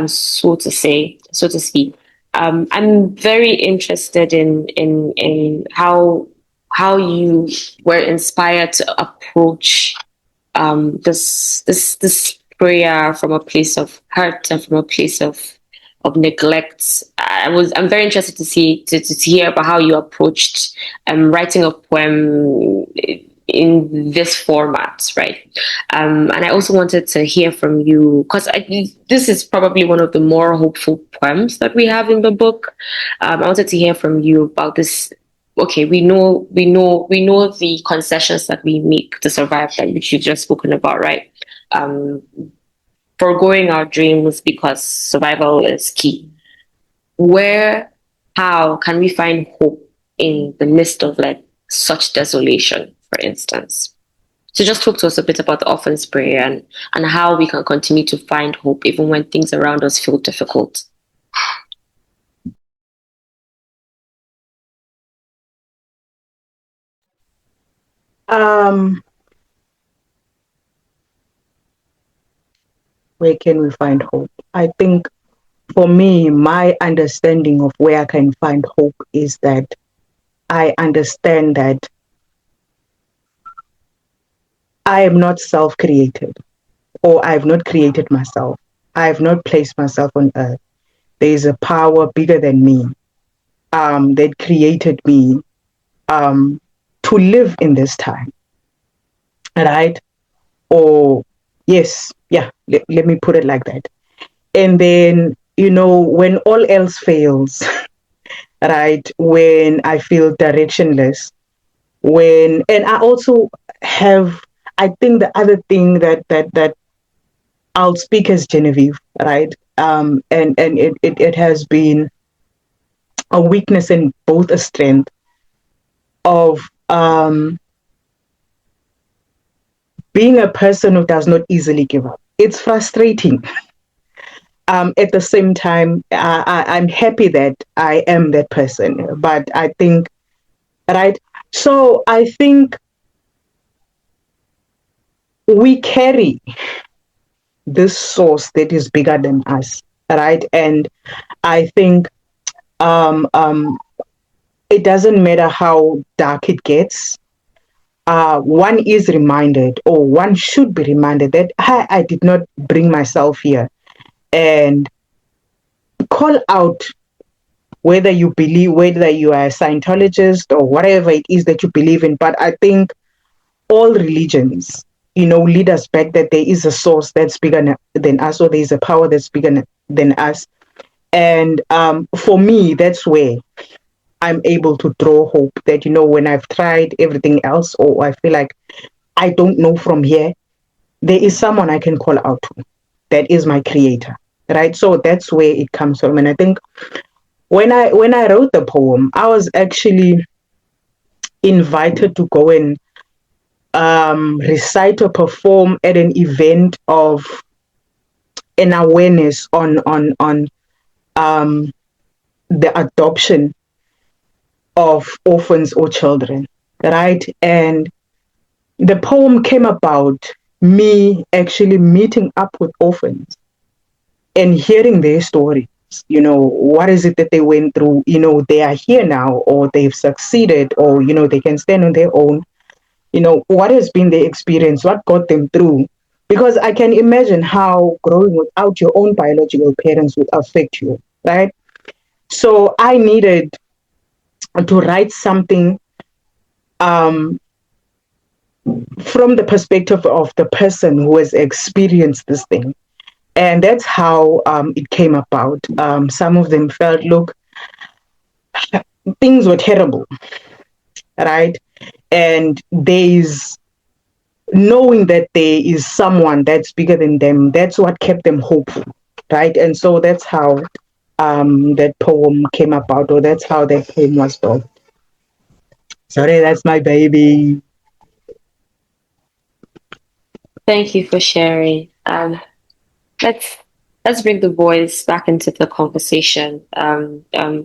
so to speak. I'm very interested in how you were inspired to approach this prayer from a place of hurt and from a place of neglect. I'm very interested to see to hear about how you approached writing a poem in this format, right? And I also wanted to hear from you because this is probably one of the more hopeful poems that we have in the book. I wanted to hear from you about this. Okay, we know the concessions that we make to survive, that which you've just spoken about, right? Foregoing our dreams because survival is key. How can we find hope in the midst of like such desolation, for instance? So just talk to us a bit about the orphan's prayer and how we can continue to find hope even when things around us feel difficult. Where can we find hope? I think for me, my understanding of where I can find hope is that I understand that I am not self-created, or I've not created myself. I have not placed myself on earth. There is a power bigger than me that created me to live in this time, right? Or, yes, yeah, let me put it like that. And then, when all else fails, right? When I feel directionless, and I also have, I think the other thing that I'll speak as Genevieve, right? And it has been a weakness and both a strength of being a person who does not easily give up. It's frustrating. At the same time, I'm happy that I am that person. But I think, right? So I think we carry this source that is bigger than us, right? And I think it doesn't matter how dark it gets. One is reminded, or one should be reminded, that I did not bring myself here, and call out whether you believe, whether you are a Scientologist or whatever it is that you believe in. But I think all religions, lead us back that there is a source that's bigger than us, or there is a power that's bigger than us. And for me, that's where I'm able to draw hope that, when I've tried everything else, or I feel like I don't know from here, there is someone I can call out to. That is my creator, right? So that's where it comes from. And I think when I wrote the poem, I was actually invited to go and recite or perform at an event of an awareness on the adoption of orphans or children, right? And the poem came about me actually meeting up with orphans and hearing their stories. What is it that they went through? They are here now, or they've succeeded, or, they can stand on their own. What has been their experience? What got them through? Because I can imagine how growing without your own biological parents would affect you, right? So I needed to write something from the perspective of the person who has experienced this thing. And that's how it came about. Some of them felt, look, things were terrible, right? And there's knowing that there is someone that's bigger than them, that's what kept them hopeful, right? And so that's how that poem came about, or that's how that poem was built. Sorry, that's my baby. Thank you for sharing. Let's let's bring the boys back into the conversation. Petra,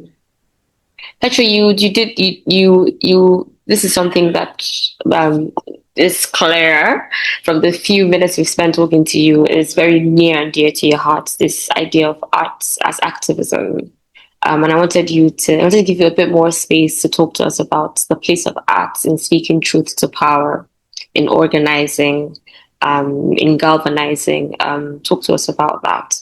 you did you. This is something that is clear from the few minutes we've spent talking to you. Is very near and dear to your heart. This idea of arts as activism, and I wanted to give you a bit more space to talk to us about the place of arts in speaking truth to power, in organizing, in galvanizing. Talk to us about that.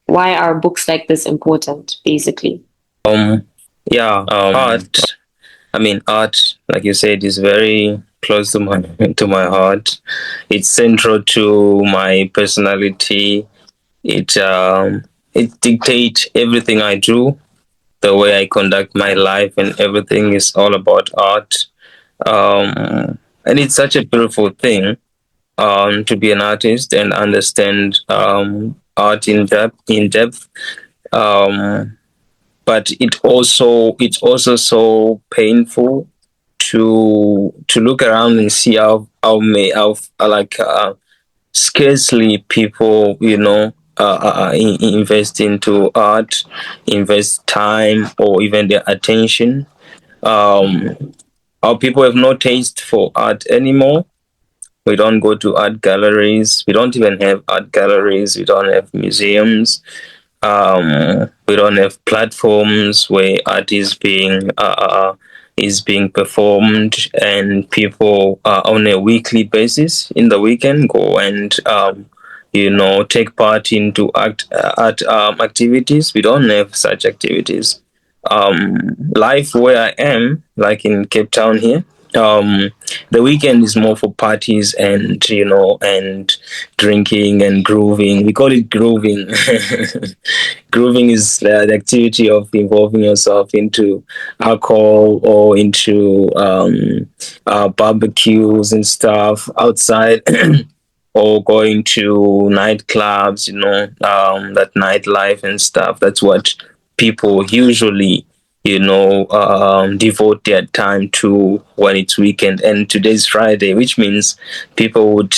Why are books like this important, basically? Art. I mean, art, like you said, is very close to my to my heart. It's central to my personality. It dictates everything I do, the way I conduct my life, and everything is all about art. And it's such a beautiful thing to be an artist and understand art in depth. Um, but it's also so painful to look around and see how scarcely people invest into art, invest time or even their attention. Our people have no taste for art anymore. We don't go to art galleries. We don't even have art galleries. We don't have museums. We don't have platforms where art is being performed, and people on a weekly basis in the weekend go and take part into art activities. We don't have such activities. Life where I am, like in Cape Town here, um, the weekend is more for parties and and drinking and grooving. We call it grooving. Grooving is the activity of involving yourself into alcohol or into barbecues and stuff outside. Or going to nightclubs, that nightlife and stuff. That's what people usually, devote their time to when it's weekend. And today's Friday, which means people would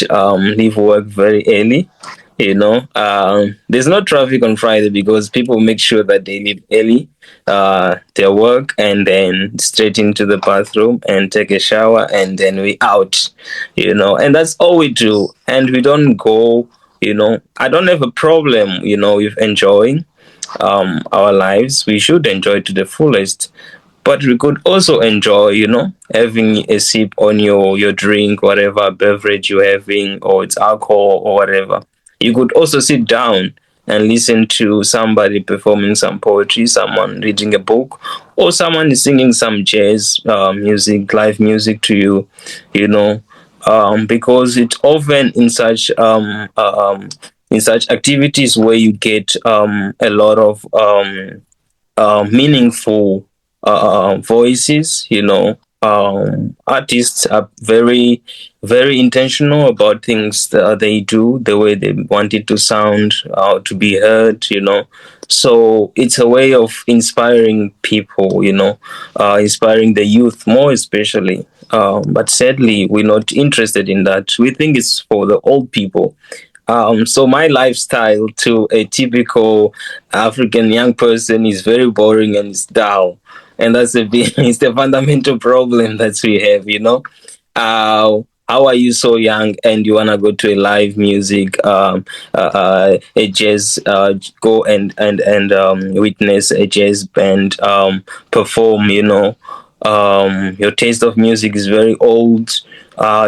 leave work very early. There's no traffic on Friday because people make sure that they leave early, their work, and then straight into the bathroom and take a shower, and then we out, and that's all we do. And we don't go, I don't have a problem, with enjoying our lives. We should enjoy to the fullest, but we could also enjoy, having a sip on your drink, whatever beverage you're having, or it's alcohol or whatever. You could also sit down and listen to somebody performing some poetry, someone reading a book, or someone is singing some jazz music, live music to you, because it's often in such activities where you get a lot of meaningful voices. Artists are very, very intentional about things that they do, the way they want it to sound, to be heard. So it's a way of inspiring people. Inspiring the youth more especially. But sadly, we're not interested in that. We think it's for the old people. So my lifestyle to a typical African young person is very boring and it's dull, and that's it's the fundamental problem that we have. How are you so young and you wanna go to a live music, a jazz, go and witness a jazz band perform? Your taste of music is very old.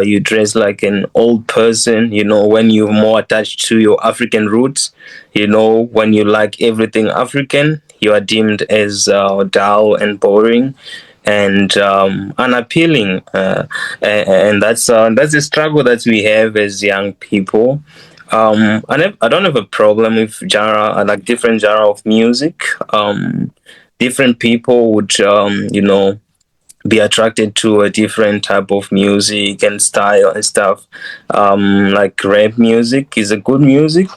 You dress like an old person, when you're more attached to your African roots, when you like everything African, you are deemed as dull and boring and unappealing. And that's a struggle that we have as young people. I don't have a problem with genre, I like different genre of music. Different people would, be attracted to a different type of music and style and stuff. Like rap music is a good music.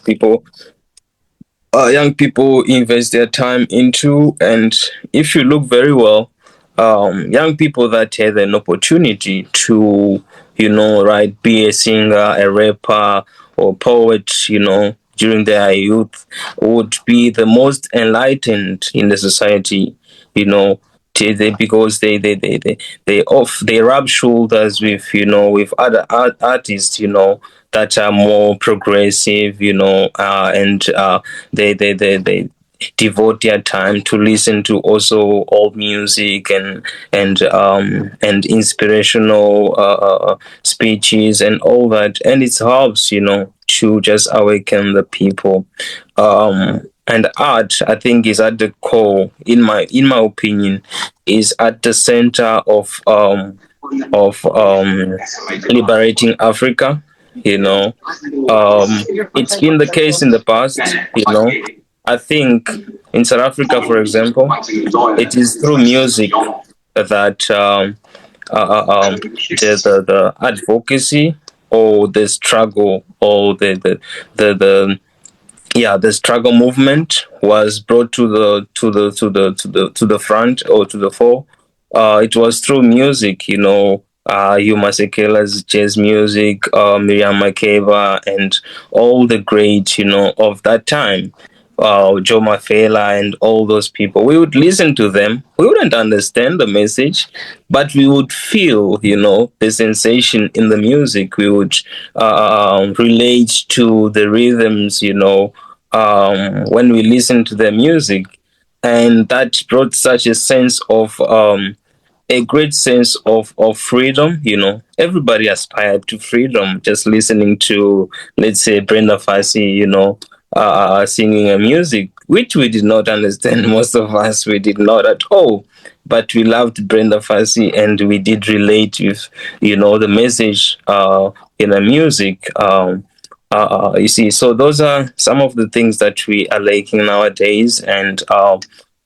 Young people invest their time into, and if you look very well, young people that had an opportunity to, right, be a singer, a rapper, or poet, during their youth, would be the most enlightened in the society. You know, because they rub shoulders with with other artists, that are more progressive, and they devote their time to listen to also old music and inspirational speeches and all that, and it helps, to just awaken the people. And art, I think, is at the core, in my opinion, is at the center of liberating Africa. You know, it's been the case in the past. I think in South Africa, for example, it is through music that the advocacy or the struggle or the struggle movement was brought to the front or to the fore. It was through music, Hugh Masekela's jazz music, Miriam Makeba, and all the greats, of that time. Joe Mafela and all those people. We would listen to them. We wouldn't understand the message, but we would feel, the sensation in the music. We would relate to the rhythms, when we listen to their music. And that brought such a great sense of freedom. Everybody aspired to freedom just listening to, let's say, Brenda Fassie, singing a music which we did not understand. Most of us, we did not at all, but we loved Brenda Fassie and we did relate with, the message in the music. You see, so those are some of the things that we are lacking nowadays, and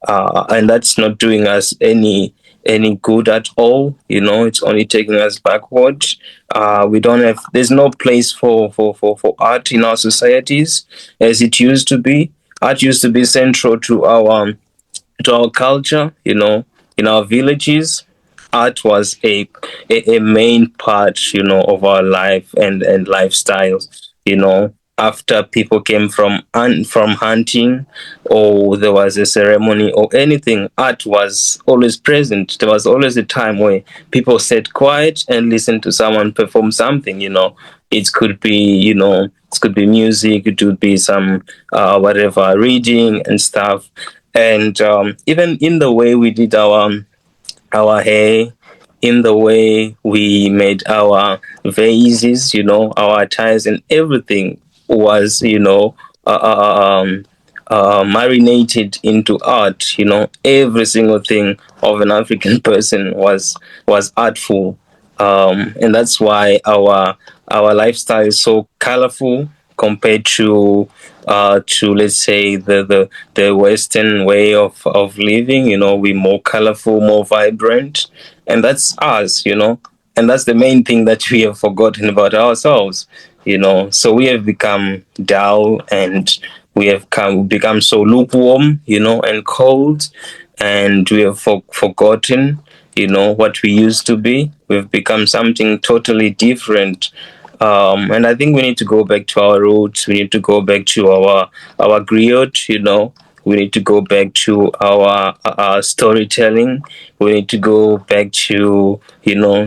that's not doing us any good at all. It's only taking us backward. We don't have. There's no place for art in our societies as it used to be. Art used to be central to our culture. In our villages, art was a main part, of our life and lifestyles. After people came from hunting, or there was a ceremony or anything, art was always present. There was always a time where people sat quiet and listened to someone perform something. It could be music, it could be some whatever, reading and stuff. And even in the way we did our hair, in the way we made our vases, our attires and everything was, marinated into art. Every single thing of an African person was artful, and that's why our lifestyle is so colorful compared to, let's say, the Western way of living. We're more colorful, more vibrant, and that's us. And that's the main thing that we have forgotten about ourselves. So we have become dull, and we have become so lukewarm, and cold, and we have forgotten, what we used to be. We've become something totally different. And I think we need to go back to our roots. We need to go back to our griot. We need to go back to our storytelling. We need to go back to,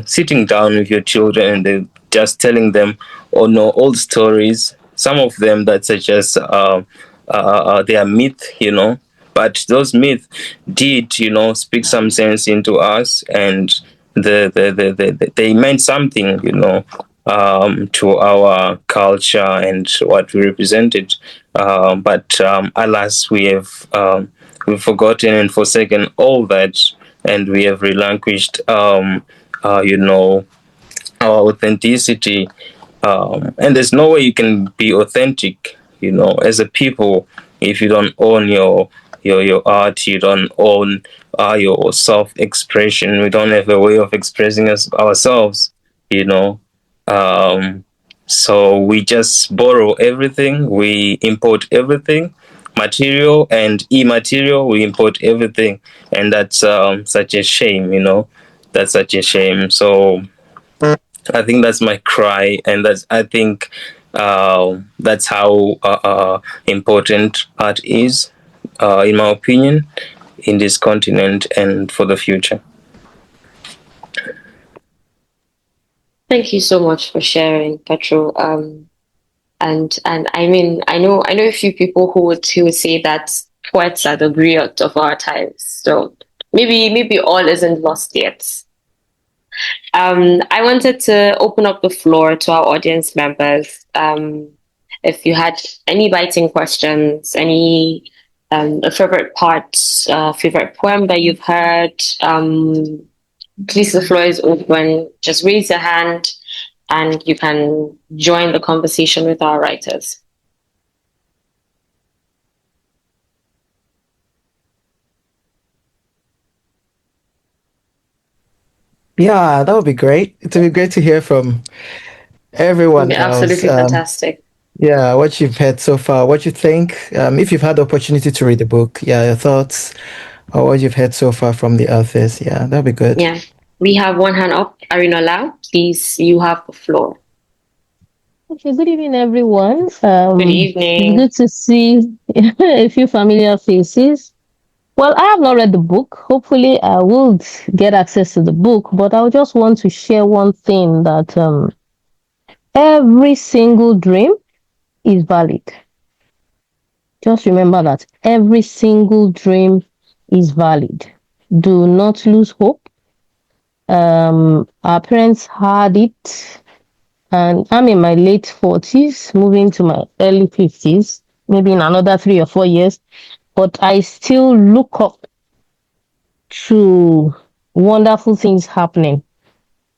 sitting down with your children and just telling them, oh no, old stories. Some of them that are just they are myth, but those myths did, speak some sense into us, and they meant something, to our culture and what we represented. But alas, we've forgotten and forsaken all that, and we have relinquished, our authenticity. And there's no way you can be authentic, as a people, if you don't own your art, you don't own your self-expression. We don't have a way of expressing ourselves, you know. Um, so we just borrow everything, we import everything, material and immaterial, we import everything, and that's such a shame, That's such a shame. So I think that's my cry, and I think that's how important art is, in my opinion, in this continent and for the future. Thank you so much for sharing, Petro. And I mean, I know a few people who would say that poets are the griot of our times. So maybe all isn't lost yet. I wanted to open up the floor to our audience members. If you had any biting questions, any a favorite part, favorite poem that you've heard, please, the floor is open. Just raise your hand and you can join the conversation with our writers. Yeah, that would be great. It would be great to hear from everyone else. Absolutely fantastic. Yeah, what you've heard so far, what you think, if you've had the opportunity to read the book, yeah, your thoughts or what you've heard so far from the authors. Yeah, that'd be good. Yeah. We have one hand up. Arinola, please, you have the floor. Okay, good evening, everyone. Good evening. Good to see a few familiar faces. Well, I have not read the book. Hopefully, I will get access to the book, but I just want to share one thing that every single dream is valid. Just remember that every single dream is valid. Do not lose hope. Our parents had it, and I'm in my late 40s, moving to my early 50s, maybe in another 3 or 4 years. But I still look up to wonderful things happening,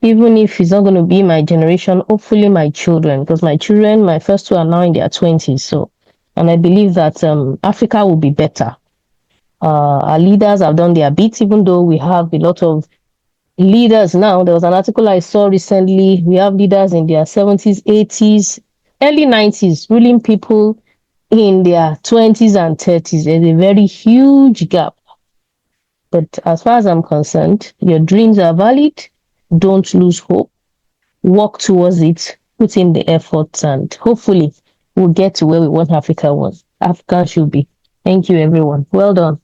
even if it's not going to be my generation, hopefully my children, because my children, my first two are now in their 20s. So, and I believe that Africa will be better. Our leaders have done their bit, even though we have a lot of leaders now. There was an article I saw recently. We have leaders in their 70s, 80s, early 90s, ruling people in their 20s and 30s. There's a very huge gap. But as far as I'm concerned, your dreams are valid. Don't lose hope. Work towards it. Put in the efforts, and hopefully we'll get to where we want Africa should be. Thank you, everyone. Well done.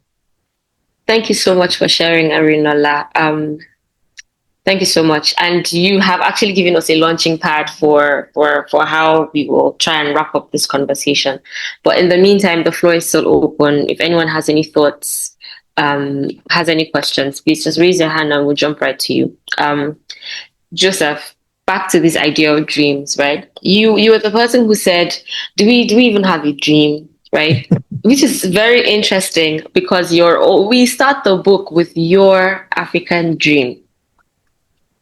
Thank you so much for sharing, Arinola. Thank you so much. And you have actually given us a launching pad for how we will try and wrap up this conversation. But in the meantime, the floor is still open. If anyone has any thoughts, has any questions, please just raise your hand and we'll jump right to you. Joseph, back to this idea of dreams, right? You were the person who said, do we even have a dream, right? Which is very interesting because we start the book with your African dream.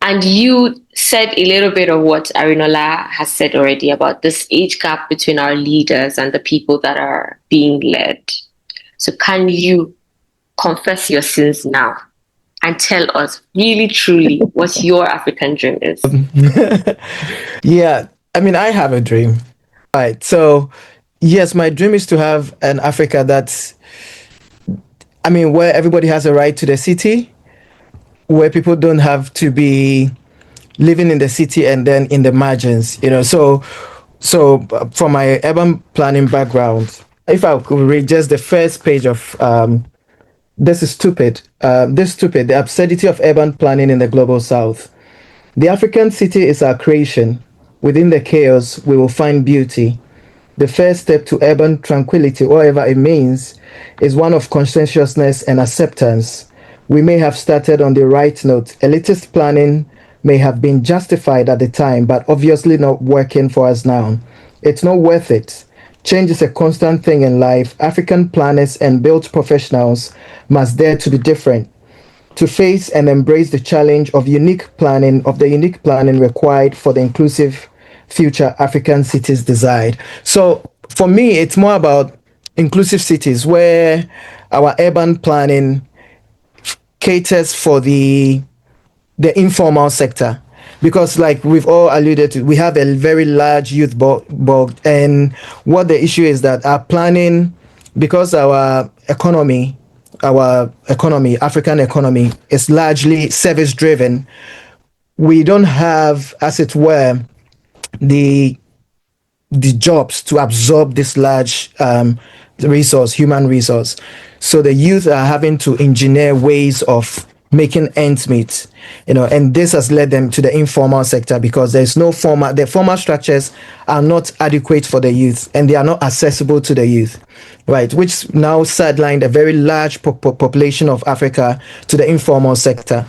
And you said a little bit of what Arinola has said already about this age gap between our leaders and the people that are being led. So can you confess your sins now and tell us really, truly what your African dream is? Yeah, I mean, I have a dream. Right. So, yes, my dream is to have an Africa that's, I mean, where everybody has a right to the city, where people don't have to be living in the city and then in the margins, So from my urban planning background, if I could read just the first page of This is Stupid, the absurdity of urban planning in the global south. The African city is our creation. Within the chaos, we will find beauty. The first step to urban tranquility, whatever it means, is one of conscientiousness and acceptance. We may have started on the right note. Elitist planning may have been justified at the time, but obviously not working for us now. It's not worth it. Change is a constant thing in life. African planners and built professionals must dare to be different, to face and embrace the challenge of the unique planning required for the inclusive future African cities desired. So for me, it's more about inclusive cities where our urban planning caters for the informal sector, because like we've all alluded to, we have a very large youth bulk, and what the issue is that our planning, because our African economy is largely service driven, we don't have, as it were, the jobs to absorb this large human resource. So the youth are having to engineer ways of making ends meet, and this has led them to the informal sector because there's no the formal structures are not adequate for the youth and they are not accessible to the youth, right? Which now sidelined a very large population of Africa to the informal sector.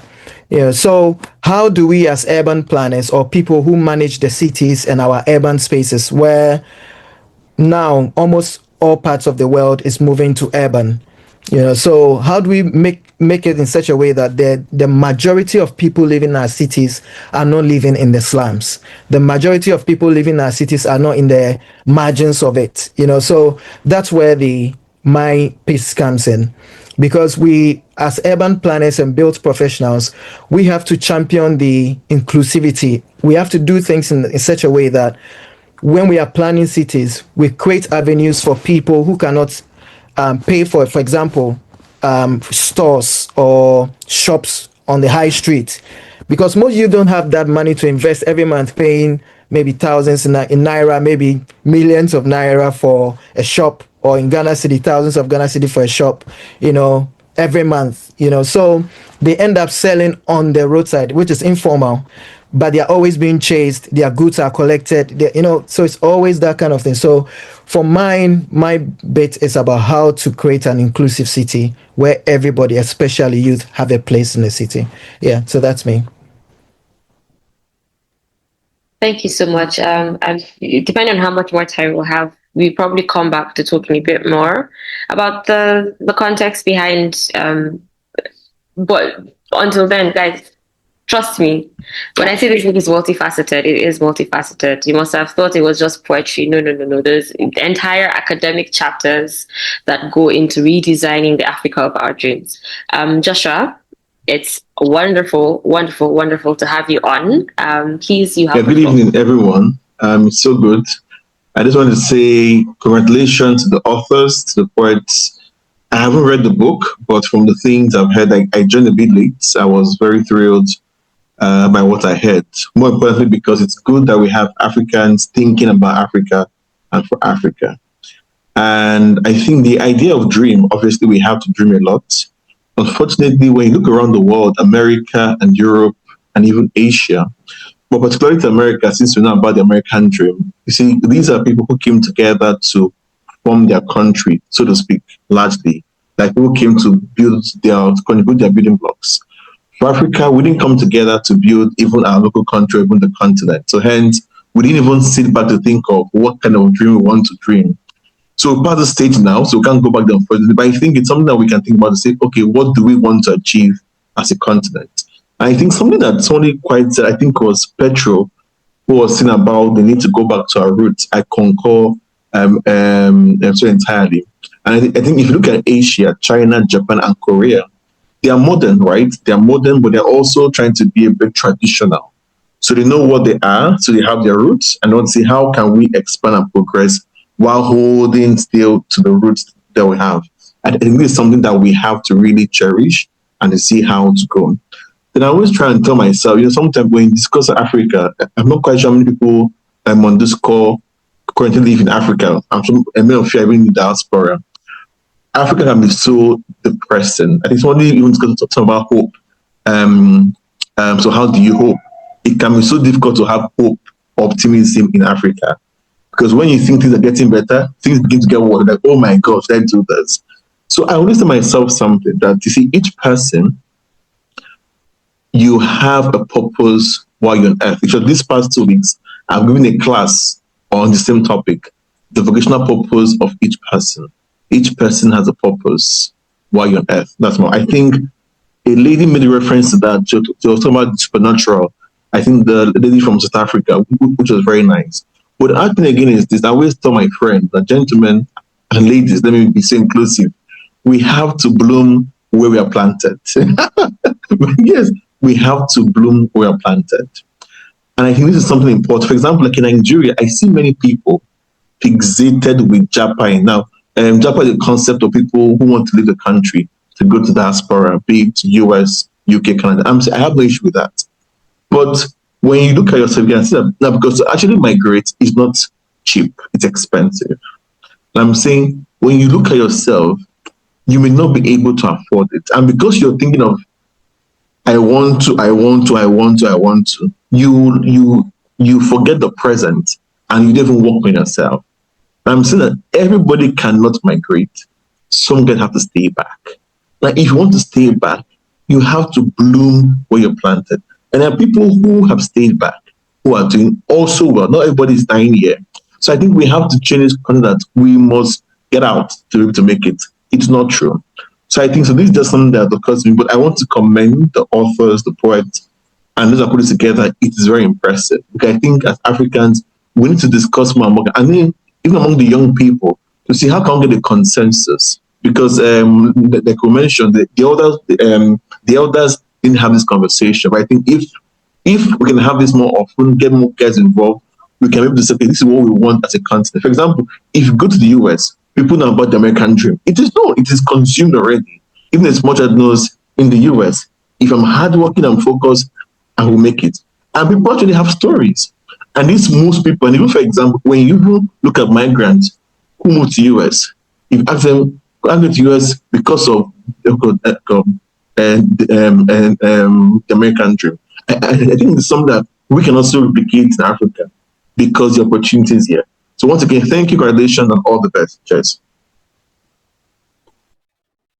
So how do we as urban planners or people who manage the cities and our urban spaces where now almost all parts of the world is moving to urban, so how do we make it in such a way that the majority of people living in our cities are not living in the slums, the majority of people living in our cities are not in the margins of it, so that's where my piece comes in, because we as urban planners and built professionals, we have to champion the inclusivity. We have to do things in such a way that when we are planning cities, we create avenues for people who cannot pay for example, stores or shops on the high street, because most of you don't have that money to invest every month, paying maybe thousands in naira, maybe millions of naira for a shop, or in Ghana City, thousands of Ghana City for a shop, every month, so they end up selling on the roadside, which is informal, but they're always being chased, their goods are collected, so it's always that kind of thing. So for mine, my bit is about how to create an inclusive city where everybody, especially youth, have a place in the city. Yeah, so that's me. Thank you so much. And depending on how much more time we'll have, we probably come back to talking a bit more about the context behind. But until then, guys, trust me, when I say this book is multifaceted, it is multifaceted. You must have thought it was just poetry. No, no, no, no. There's entire academic chapters that go into redesigning the Africa of our dreams. Joshua, it's wonderful, wonderful, wonderful to have you on. Please, you have. Good evening, everyone. It's so good. I just want to say congratulations to the authors, to the poets. I haven't read the book, but from the things I've heard, I joined a bit late. I was very thrilled by what I heard. More importantly, because it's good that we have Africans thinking about Africa and for Africa. And I think the idea of dream, obviously, we have to dream a lot. Unfortunately, when you look around the world, America and Europe and even Asia, but particularly to America, since we know about the American dream, you see, these are people who came together to form their country, so to speak, largely. Like people came to contribute their building blocks. For Africa, we didn't come together to build even our local country, even the continent. So hence, we didn't even sit back to think of what kind of dream we want to dream. So we're past the stage now, so we can't go back there unfortunately. But I think it's something that we can think about to say, okay, what do we want to achieve as a continent? And I think something that somebody quite said, I think was Petro, who was saying about the need to go back to our roots. I concur so entirely. And I think if you look at Asia, China, Japan, and Korea, they are modern, right? They are modern, but they're also trying to be a bit traditional. So they know what they are, so they have their roots, and want to see how can we expand and progress while holding still to the roots that we have. And I think this is something that we have to really cherish and to see how to go. Then I always try and tell myself, sometimes when you discuss Africa, I'm not quite sure how many people on this call currently live in Africa. I'm sure many of you are even in the diaspora. Africa can be so depressing. I think somebody even talking about hope. So how do you hope? It can be so difficult to have hope, optimism in Africa. Because when you think things are getting better, things begin to get worse. Like, oh my gosh, let's do this. So I always tell myself something that, you see, each person, you have a purpose while you're on earth. So these past 2 weeks, I've given a class on the same topic, the vocational purpose of each person. Each person has a purpose while you're on earth. That's more. I think a lady made a reference to that. She was talking about supernatural. I think the lady from South Africa, which was very nice. But the other thing again is this, I always tell my friends, the gentlemen and ladies, let me be so inclusive, we have to bloom where we are planted. Yes, we have to bloom where we are planted. And I think this is something important. For example, like in Nigeria, I see many people fixated with Japa. Now, Japa is a concept of people who want to leave the country to go to the diaspora, be it US, UK, Canada. I have no issue with that. But when you look at yourself, you can see that because to actually migrate is not cheap, it's expensive. And I'm saying when you look at yourself, you may not be able to afford it. And because you're thinking of I want to, I want to, I want to, I want to, you forget the present and you don't even work on yourself. I'm saying that everybody cannot migrate. Some guys have to stay back. Like if you want to stay back, you have to bloom where you're planted. And there are people who have stayed back who are doing also well. Not everybody is dying here. So I think we have to change this concept that we must get out to be able to make it. It's not true. So I think so. This is just something that occurs to me, but I want to commend the authors, the poets, and those that put it together. It is very impressive. Because I think as Africans, we need to discuss more among, and then even among the young people, to see how can we get a consensus. Because like we mentioned, the elders didn't have this conversation. But I think if we can have this more often, get more guys involved, we can be able to say, okay, this is what we want as a continent. For example, if you go to the US, people know about the American dream. It is consumed already. Even as much as knows in the US, if I'm hardworking and focused, I will make it. And people actually have stories. And this most people, and even for example, when you look at migrants who move to US, if you ask them, I go to US because of the American dream. I think it's something that we can also replicate in Africa because the opportunity is here. So once again, thank you, congratulations, and all the best. Cheers.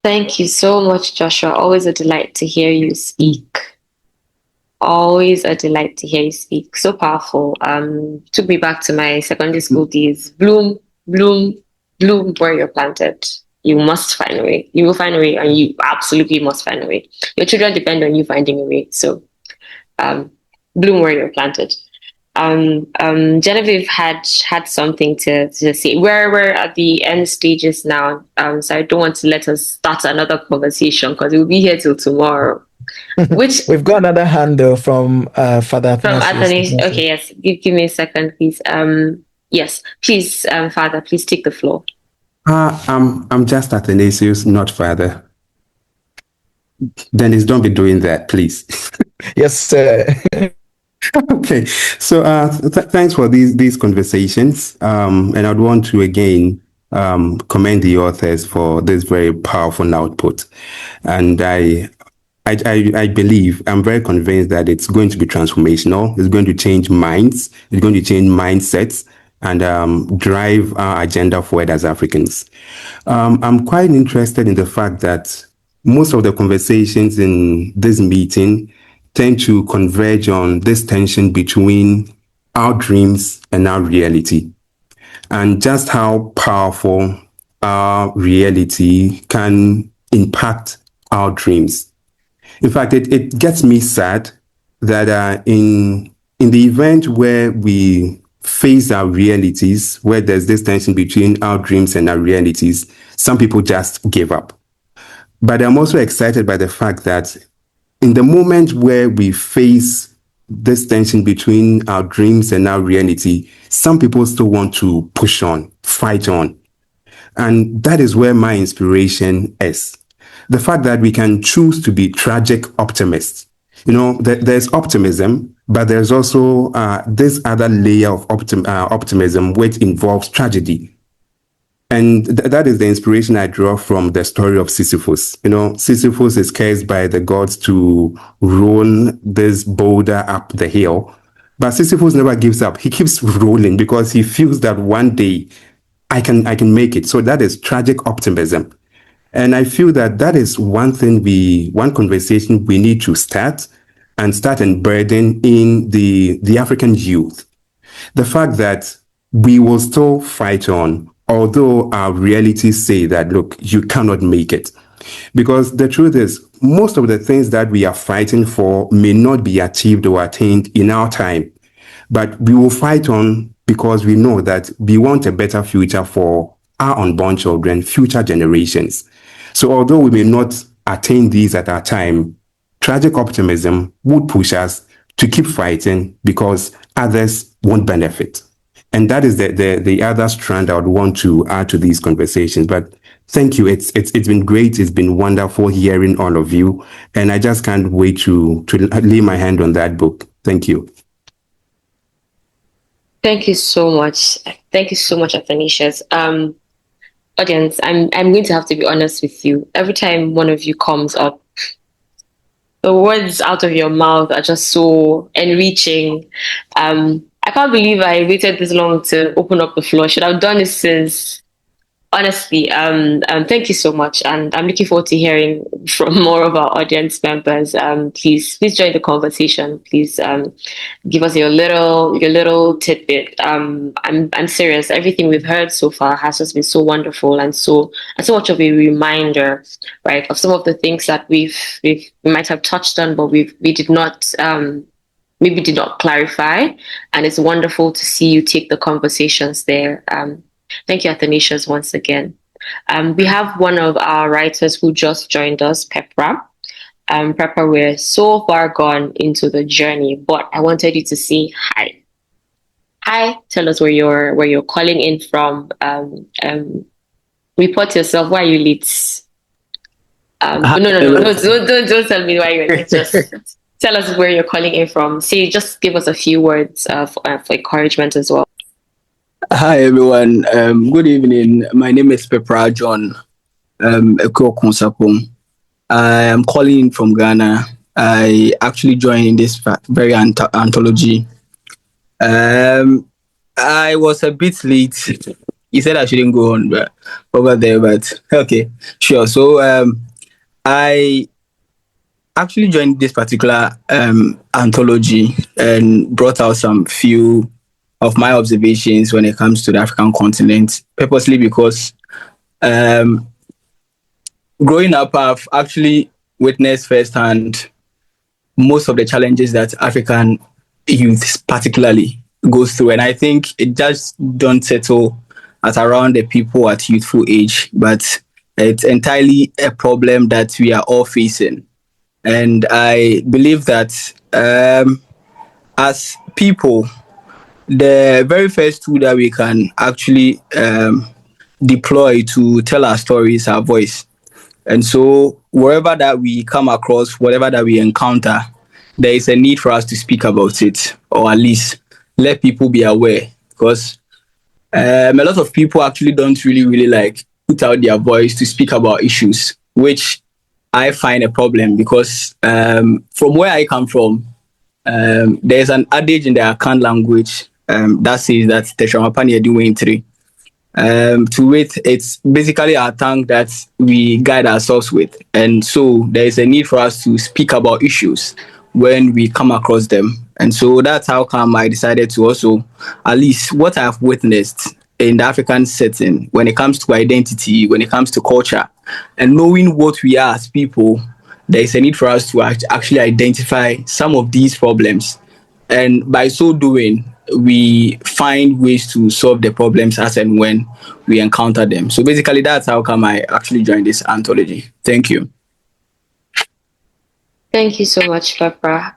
Thank you so much, Joshua. Always a delight to hear you speak. Always a delight to hear you speak. So powerful. Took me back to my secondary school days. Bloom, bloom, bloom where you're planted. You must find a way. You will find a way, and you absolutely must find a way. Your children depend on you finding a way. So, bloom where you're planted. Genevieve had something to say. We're at the end stages now. So I don't want to let us start another conversation because we'll be here till tomorrow. Which We've got another handle from Father from Athanasius. Anthony. Okay, yes. Give me a second, please. Yes, please, Father, please take the floor. I'm just Athanasius, not Father. Dennis, don't be doing that, please. Yes, sir. Okay, so thanks for these conversations, and I'd want to again commend the authors for this very powerful output, and I believe, I'm very convinced that it's going to be transformational. It's going to change minds. It's going to change mindsets and drive our agenda forward as Africans. I'm quite interested in the fact that most of the conversations in this meeting tend to converge on this tension between our dreams and our reality, and just how powerful our reality can impact our dreams. In fact, it gets me sad that in the event where we face our realities, where there's this tension between our dreams and our realities, some people just give up. But I'm also excited by the fact that in the moment where we face this tension between our dreams and our reality, some people still want to push on, fight on. And that is where my inspiration is. The fact that we can choose to be tragic optimists. You know, there's optimism, but there's also this other layer of optimism which involves tragedy. And that is the inspiration I draw from the story of Sisyphus. You know, Sisyphus is cursed by the gods to roll this boulder up the hill. But Sisyphus never gives up. He keeps rolling because he feels that one day I can make it. So that is tragic optimism. And I feel that is one conversation we need to start and burden in the African youth. The fact that we will still fight on, although our realities say that, look, you cannot make it. Because the truth is, most of the things that we are fighting for may not be achieved or attained in our time. But we will fight on because we know that we want a better future for our unborn children, future generations. So although we may not attain these at our time, tragic optimism would push us to keep fighting because others won't benefit. And that is the other strand I would want to add to these conversations. But thank you. It's been great. It's been wonderful hearing all of you. And I just can't wait to lay my hand on that book. Thank you. Thank you so much. Thank you so much, Athanasius. Audience, I'm going to have to be honest with you. Every time one of you comes up, The words out of your mouth are just so enriching. I can't believe I waited this long to open up the floor. Should have done it since. Honestly, thank you so much, and I'm looking forward to hearing from more of our audience members. Please join the conversation. Please give us your little tidbit. I'm serious. Everything we've heard so far has just been so wonderful and so much of a reminder, right, of some of the things that we might have touched on, but we did not maybe did not clarify. And it's wonderful to see you take the conversations there. Thank you, Athanasius, once again. We have one of our writers who just joined us, Pepra. Pepra, we're so far gone into the journey, but I wanted you to say hi. Hi, tell us where you're calling in from. Report yourself. Why are you late? No, don't tell me why you're late. Just tell us where you're calling in from. See, just give us a few words of encouragement as well. Hi everyone. Good evening. My name is Pepra John Eko Konsapong. I am calling from Ghana. I actually joined in this very anthology. I was a bit late. He said I shouldn't go on but over there, but okay, sure. So I actually joined this particular anthology and brought out some few of my observations when it comes to the African continent, purposely because growing up, I've actually witnessed firsthand most of the challenges that African youth particularly goes through. And I think it just don't settle at around the people at youthful age, but it's entirely a problem that we are all facing. And I believe that as people, the very first tool that we can actually deploy to tell our stories, our voice. And so wherever that we come across, whatever that we encounter, there is a need for us to speak about it, or at least let people be aware. Because a lot of people actually don't really like put out their voice to speak about issues, which I find a problem because from where I come from, there's an adage in the Akan language that says that Teshamapani doing three. To wit, it's basically our tongue that we guide ourselves with. And so there is a need for us to speak about issues when we come across them. And so that's how come I decided to also, at least what I've witnessed in the African setting, when it comes to identity, when it comes to culture, and knowing what we are as people, there is a need for us to actually identify some of these problems. And by so doing, we find ways to solve the problems as and when we encounter them. So basically, that's how come I actually joined this anthology. Thank you. Thank you so much, Pepra.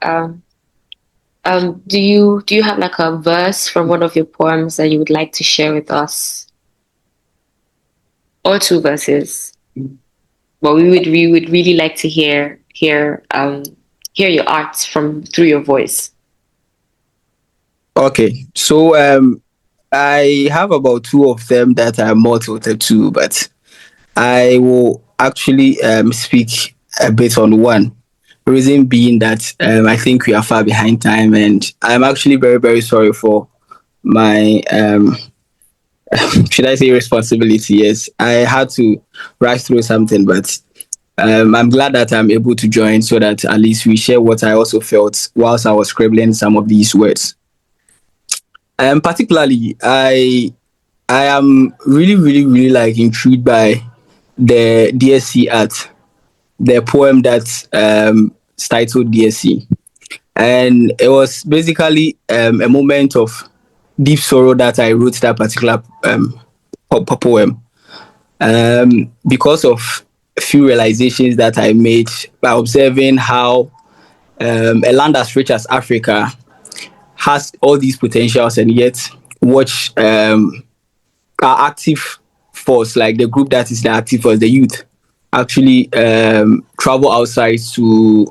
Do you have like a verse from one of your poems that you would like to share with us, or two verses? But we would really like to hear your art from through your voice. Okay, so I have about two of them that are more tilted to, but I will actually speak a bit on one. Reason being that I think we are far behind time, and I'm actually very sorry for my should I say responsibility? Yes, I had to rush through something, but I'm glad that I'm able to join so that at least we share what I also felt whilst I was scribbling some of these words. Particularly, I am really like intrigued by the DSC art, the poem that's titled DSC, and it was basically a moment of deep sorrow that I wrote that particular poem because of a few realizations that I made by observing how a land as rich as Africa has all these potentials, and yet watch our active force, like the group that is the active force, the youth, actually travel outside to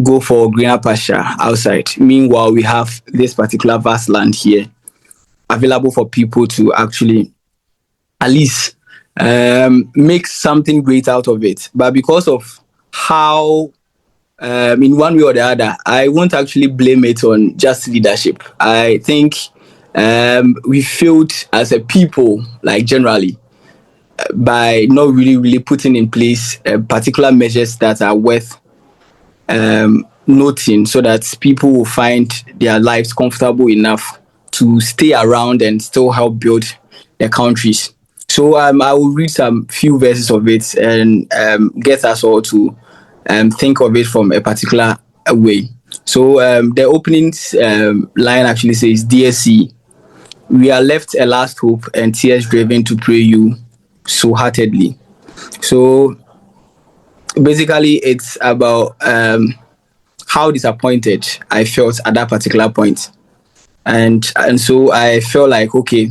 go for greener pasture outside. Meanwhile, we have this particular vast land here available for people to actually at least make something great out of it. But because of how in one way or the other, I won't actually blame it on just leadership. I think we failed as a people, like generally, by not really putting in place particular measures that are worth noting, so that people will find their lives comfortable enough to stay around and still help build their countries. So I will read some few verses of it and get us all to think of it from a particular way. So the opening line actually says, "Dear C, we are left a last hope and tears driven to pray you so heartedly." So basically, it's about how disappointed I felt at that particular point. And so I felt like, okay,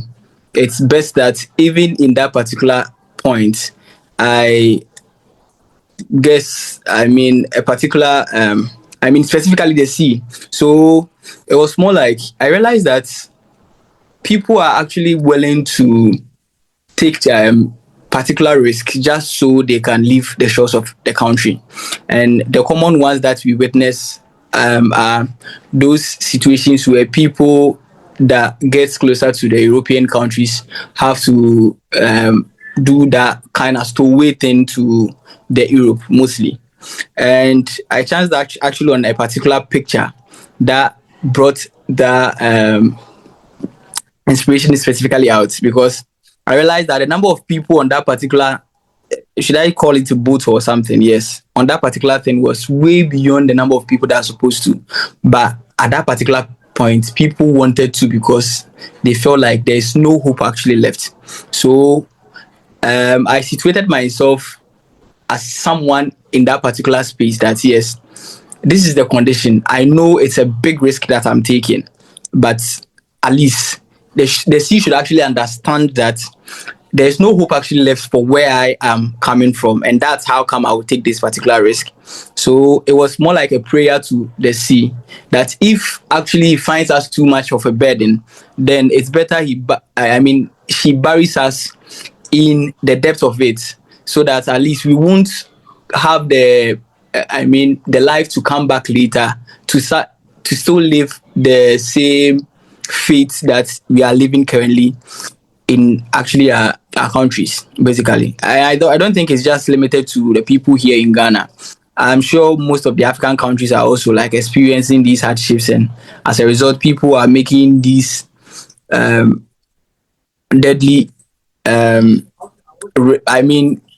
it's best that even in that particular point, I guess, I mean, a particular I mean, specifically the sea. So it was more like I realized that people are actually willing to take particular risk just so they can leave the shores of the country. And the common ones that we witness are those situations where people that gets closer to the European countries have to do that kind of stowaway thing to the Europe mostly. And I chanced actually on a particular picture that brought the inspiration specifically out, because I realized that the number of people on that particular, should I call it a boat or something? Yes, on that particular thing was way beyond the number of people that are supposed to. But at that particular point, people wanted to because they felt like there's no hope actually left. So I situated myself as someone in that particular space that, yes, this is the condition. I know it's a big risk that I'm taking, but at least the sea should actually understand that there's no hope actually left for where I am coming from, and that's how come I would take this particular risk. So it was more like a prayer to the sea that if actually he finds us too much of a burden, then it's better she buries us in the depth of it, so that at least we won't have the life to come back later to still live the same fate that we are living currently in actually our countries. Basically, I don't think it's just limited to the people here in Ghana. I'm sure most of the African countries are also like experiencing these hardships, and as a result, people are making these deadly um,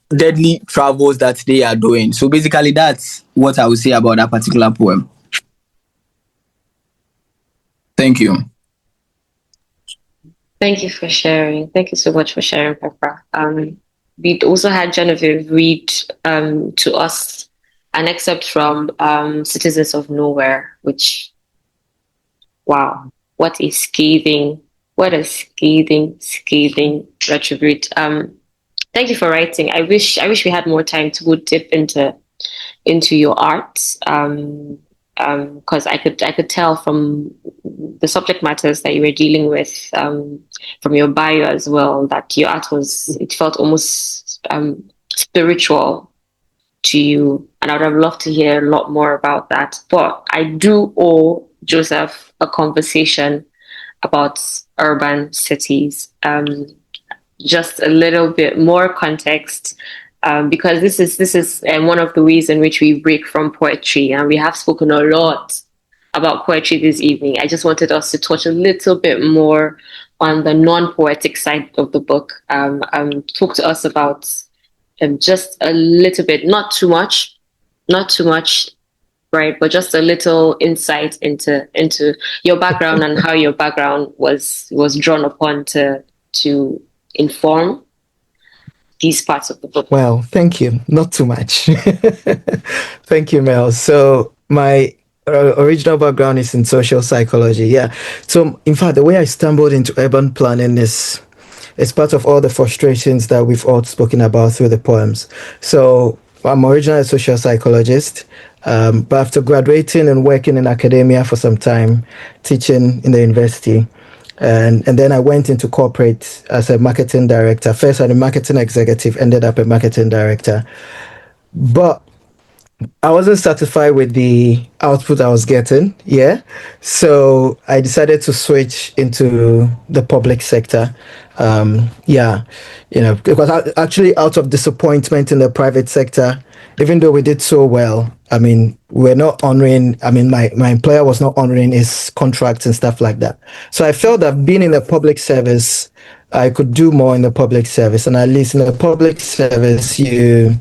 deadly travels that they are doing. So basically, that's what I would say about that particular poem. Thank you. Thank you for sharing. Thank you so much for sharing, Pepper. We'd also had Genevieve read to us an excerpt from Citizens of Nowhere, which, wow, what a scathing retrograde. Thank you for writing. I wish we had more time to go dip into your art. Because I could tell from the subject matters that you were dealing with, from your bio as well, that your art it felt almost spiritual to you, and I would have loved to hear a lot more about that. But I do owe Joseph a conversation about urban cities. Just a little bit more context. Because this is one of the ways in which we break from poetry, and we have spoken a lot about poetry this evening. I just wanted us to touch a little bit more on the non-poetic side of the book. Talk to us about just a little bit, not too much, right? But just a little insight into your background and how your background was drawn upon to inform these parts of the book. Well, thank you. Not too much. Thank you, Mel. So my original background is in social psychology. Yeah. So in fact, the way I stumbled into urban planning is part of all the frustrations that we've all spoken about through the poems. So I'm originally a social psychologist, but after graduating and working in academia for some time, teaching in the university, and then I went into corporate as a marketing director. First, as a marketing executive, ended up a marketing director. But I wasn't satisfied with the output I was getting. Yeah. So I decided to switch into the public sector. Yeah. Because actually out of disappointment in the private sector, even though we did so well, I mean, we're not honoring, I mean, my employer was not honoring his contracts and stuff like that. So I felt that being in the public service, I could do more in the public service. And at least in the public service, you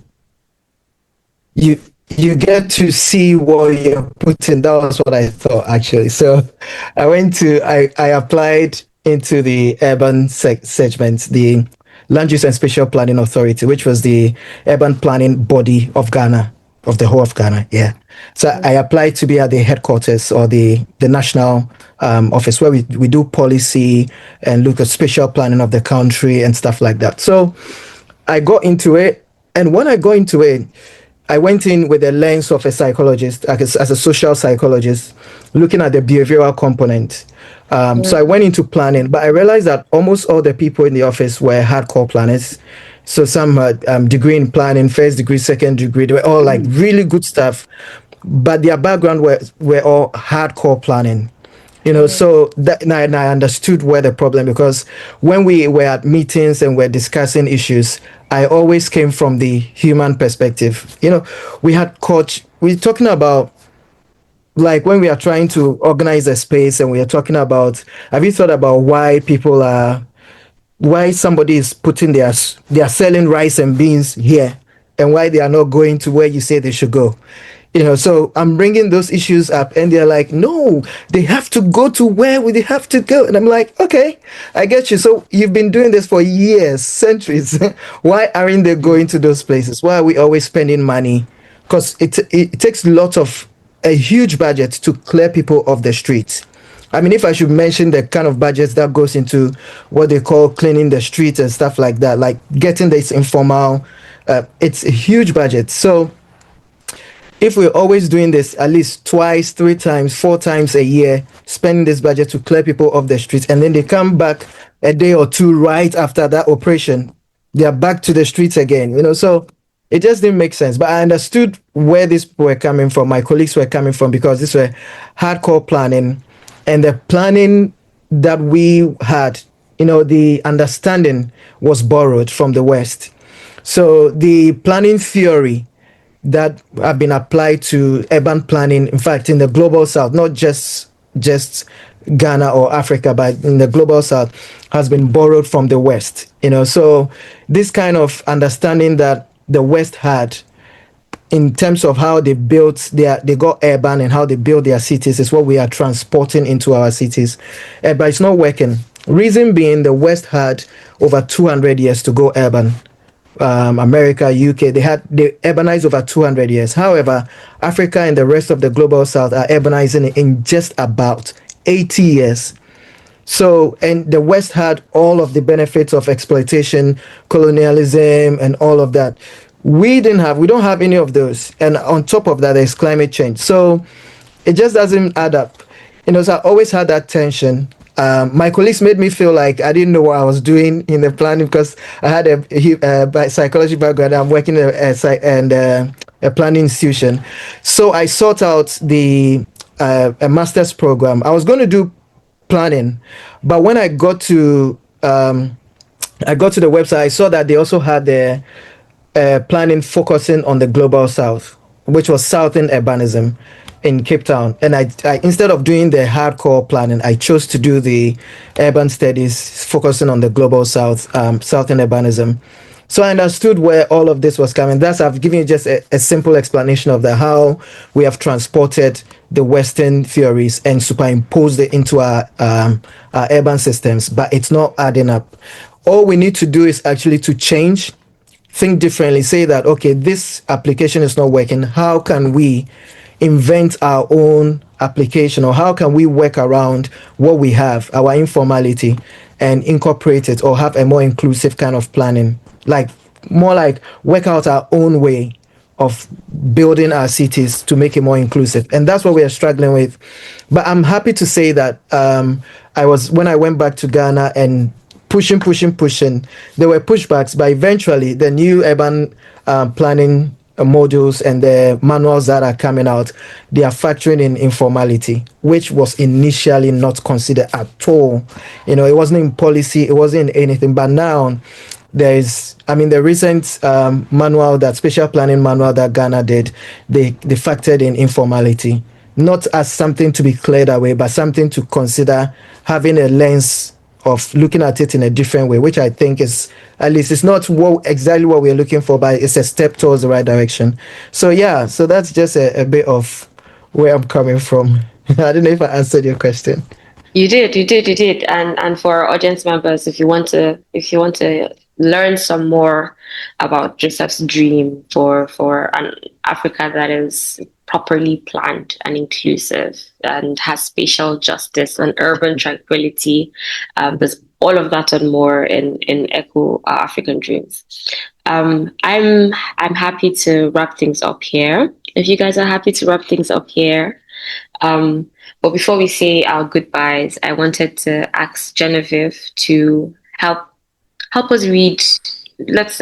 you get to see what you're putting. That was what I thought actually. So I applied into the urban segment, the Land Use and Spatial Planning Authority, which was the urban planning body of Ghana, of the whole of Ghana. Yeah. So I applied to be at the headquarters or the national office where we do policy and look at spatial planning of the country and stuff like that. So I got into it, and when I got into it, I went in with the lens of a psychologist, as a social psychologist, looking at the behavioral component. So I went into planning, but I realized that almost all the people in the office were hardcore planners. So some had degree in planning, first degree, second degree. They were all like really good stuff, but their background were all hardcore planning. So that and I understood where the problem, because when we were at meetings and we're discussing issues, I always came from the human perspective. We're talking about, like, when we are trying to organize a space and we are talking about, have you thought about why somebody is putting they are selling rice and beans here, and why they are not going to where you say they should go? So I'm bringing those issues up, and they're like, no, they have to go to where they have to go. And I'm like, okay, I get you. So you've been doing this for years, centuries. Why aren't they going to those places? Why are we always spending money? Because it takes a huge budget to clear people off the streets. I mean, if I should mention the kind of budgets that goes into what they call cleaning the streets and stuff like that, like getting this informal, it's a huge budget. So if we're always doing this at least twice, 3 times, 4 times a year, spending this budget to clear people off the streets, and then they come back a day or two right after that operation, they are back to the streets again, so it just didn't make sense. But I understood where these people were coming from, my colleagues were coming from, because these were hardcore planning, and the planning that we had, the understanding was borrowed from the West. So the planning theory that have been applied to urban planning, in fact, in the global south, not just Ghana or Africa, but in the global south, has been borrowed from the West. So this kind of understanding that the West had in terms of how they they got urban and how they build their cities is what we are transporting into our cities. But it's not working. Reason being, the West had over 200 years to go urban. America, UK, they urbanized over 200 years. However, Africa and the rest of the global south are urbanizing in just about 80 years. So, and the West had all of the benefits of exploitation, colonialism, and all of that. We don't have any of those. And on top of that, there's climate change. So it just doesn't add up. So I always had that tension. My colleagues made me feel like I didn't know what I was doing in the planning, because I had a psychology background. I'm working in a planning institution. So I sought out a master's program. I was going to do planning, but when I got to the website, I saw that they also had the planning focusing on the global south, which was southern urbanism in Cape Town. And I instead of doing the hardcore planning, I chose to do the urban studies focusing on the global south, southern urbanism. So I understood where all of this was coming. I've given you just a simple explanation of how we have transported the Western theories and superimposed it into our urban systems, but it's not adding up. All we need to do is actually to change, think differently, say that, okay, this application is not working. How can we invent our own application, or how can we work around what we have, our informality, and incorporate it, or have a more inclusive kind of planning, like more like work out our own way of building our cities to make it more inclusive. And that's what we are struggling with. But I'm happy to say that when I went back to Ghana and pushing, there were pushbacks, but eventually the new urban planning modules and the manuals that are coming out, they are factoring in informality, which was initially not considered at all. It wasn't in policy, it wasn't in anything, but now there's, the recent manual, that special planning manual that Ghana did, they factored in informality, not as something to be cleared away, but something to consider, having a lens of looking at it in a different way, which I think is, at least it's not exactly what we're looking for, but it's a step towards the right direction. So yeah, so that's just a bit of where I'm coming from. I don't know if I answered your question. You did. And for our audience members, if you want to learn some more about Joseph's dream for an Africa that is properly planned and inclusive and has spatial justice and urban tranquility, there's all of that and more in Echo African Dreams. I'm happy to wrap things up here. If you guys are happy to wrap things up here. But before we say our goodbyes, I wanted to ask Genevieve to help us read. Let's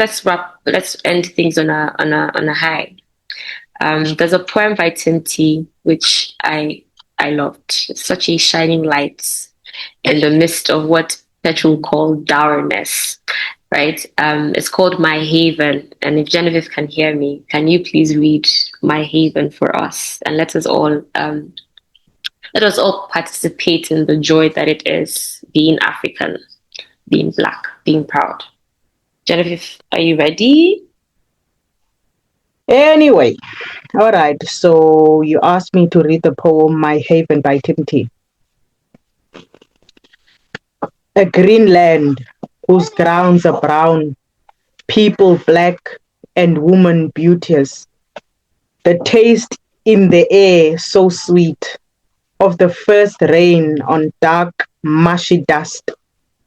end things on a high. There's a poem by Tim T which I loved. It's such a shining light in the midst of what Petrol called dourness. Right? It's called My Haven. And if Genevieve can hear me, can you please read My Haven for us and let us all participate in the joy that it is being African, being Black, being proud. Genevieve, are you ready? Anyway, all right. So you asked me to read the poem My Haven by Tim T. A green land whose grounds are brown, people black and women beauteous. The taste in the air so sweet of the first rain on dark, mushy dust.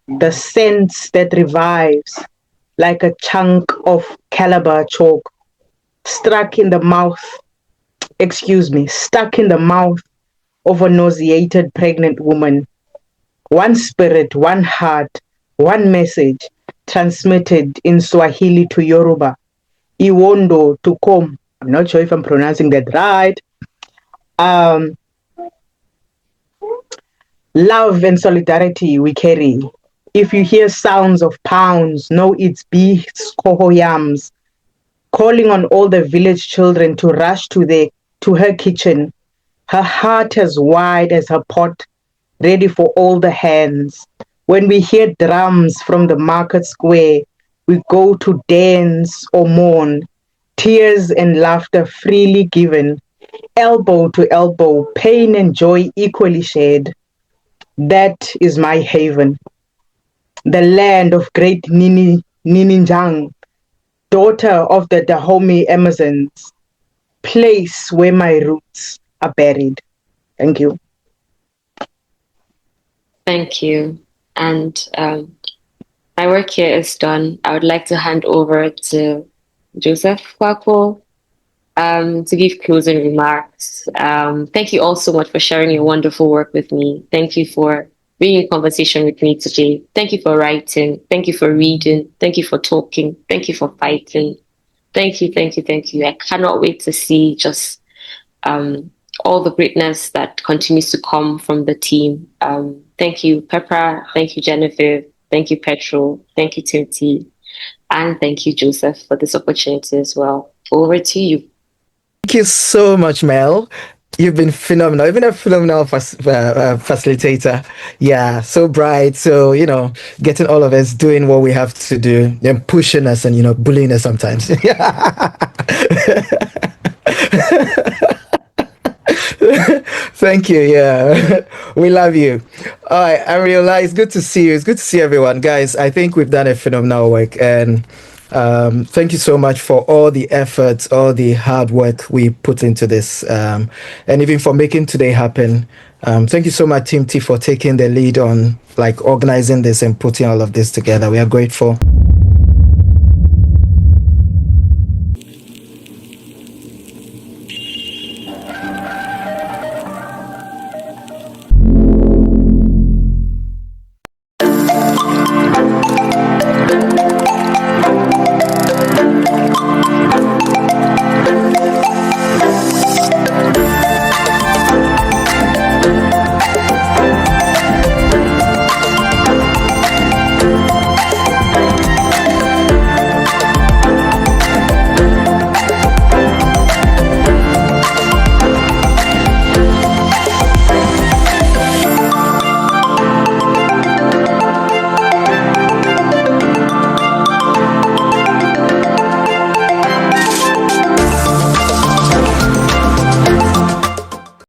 The sense that revives like a chunk of calabar chalk stuck in the mouth of a nauseated pregnant woman. One spirit, one heart, one message transmitted in Swahili to Yoruba. Iwondo to come. I'm not sure if I'm pronouncing that right. Love and solidarity we carry. If you hear sounds of pounds, know it's beasts, kohoyams, calling on all the village children to rush to her kitchen, her heart as wide as her pot, ready for all the hands. When we hear drums from the market square, we go to dance or mourn, tears and laughter freely given, elbow to elbow, pain and joy equally shared. That is my haven. The land of great Nininjang, daughter of the Dahomey Amazons, place where my roots are buried. Thank you. Thank you. And my work here is done. I would like to hand over to Joseph Kwako to give closing remarks. Thank you all so much for sharing your wonderful work with me. Thank you for being in conversation with me today. Thank you for writing. Thank you for reading. Thank you for talking. Thank you for fighting. Thank you. I cannot wait to see just all the greatness that continues to come from the team. Thank you, Pepper. Thank you, Genevieve. Thank you, Petrol. Thank you, Tim T. And thank you, Joseph, for this opportunity as well. Over to you. Thank you so much, Mel. You've been phenomenal. You've been a phenomenal facilitator. Yeah, so bright. So, getting all of us doing what we have to do, then pushing us and, bullying us sometimes. Thank you. Yeah, we love you. All right, Ariella, it's good to see you. It's good to see everyone, guys. I think we've done a phenomenal work, and thank you so much for all the efforts, all the hard work we put into this, and even for making today happen. Thank you so much, Team T, for taking the lead on organizing this and putting all of this together. We are grateful.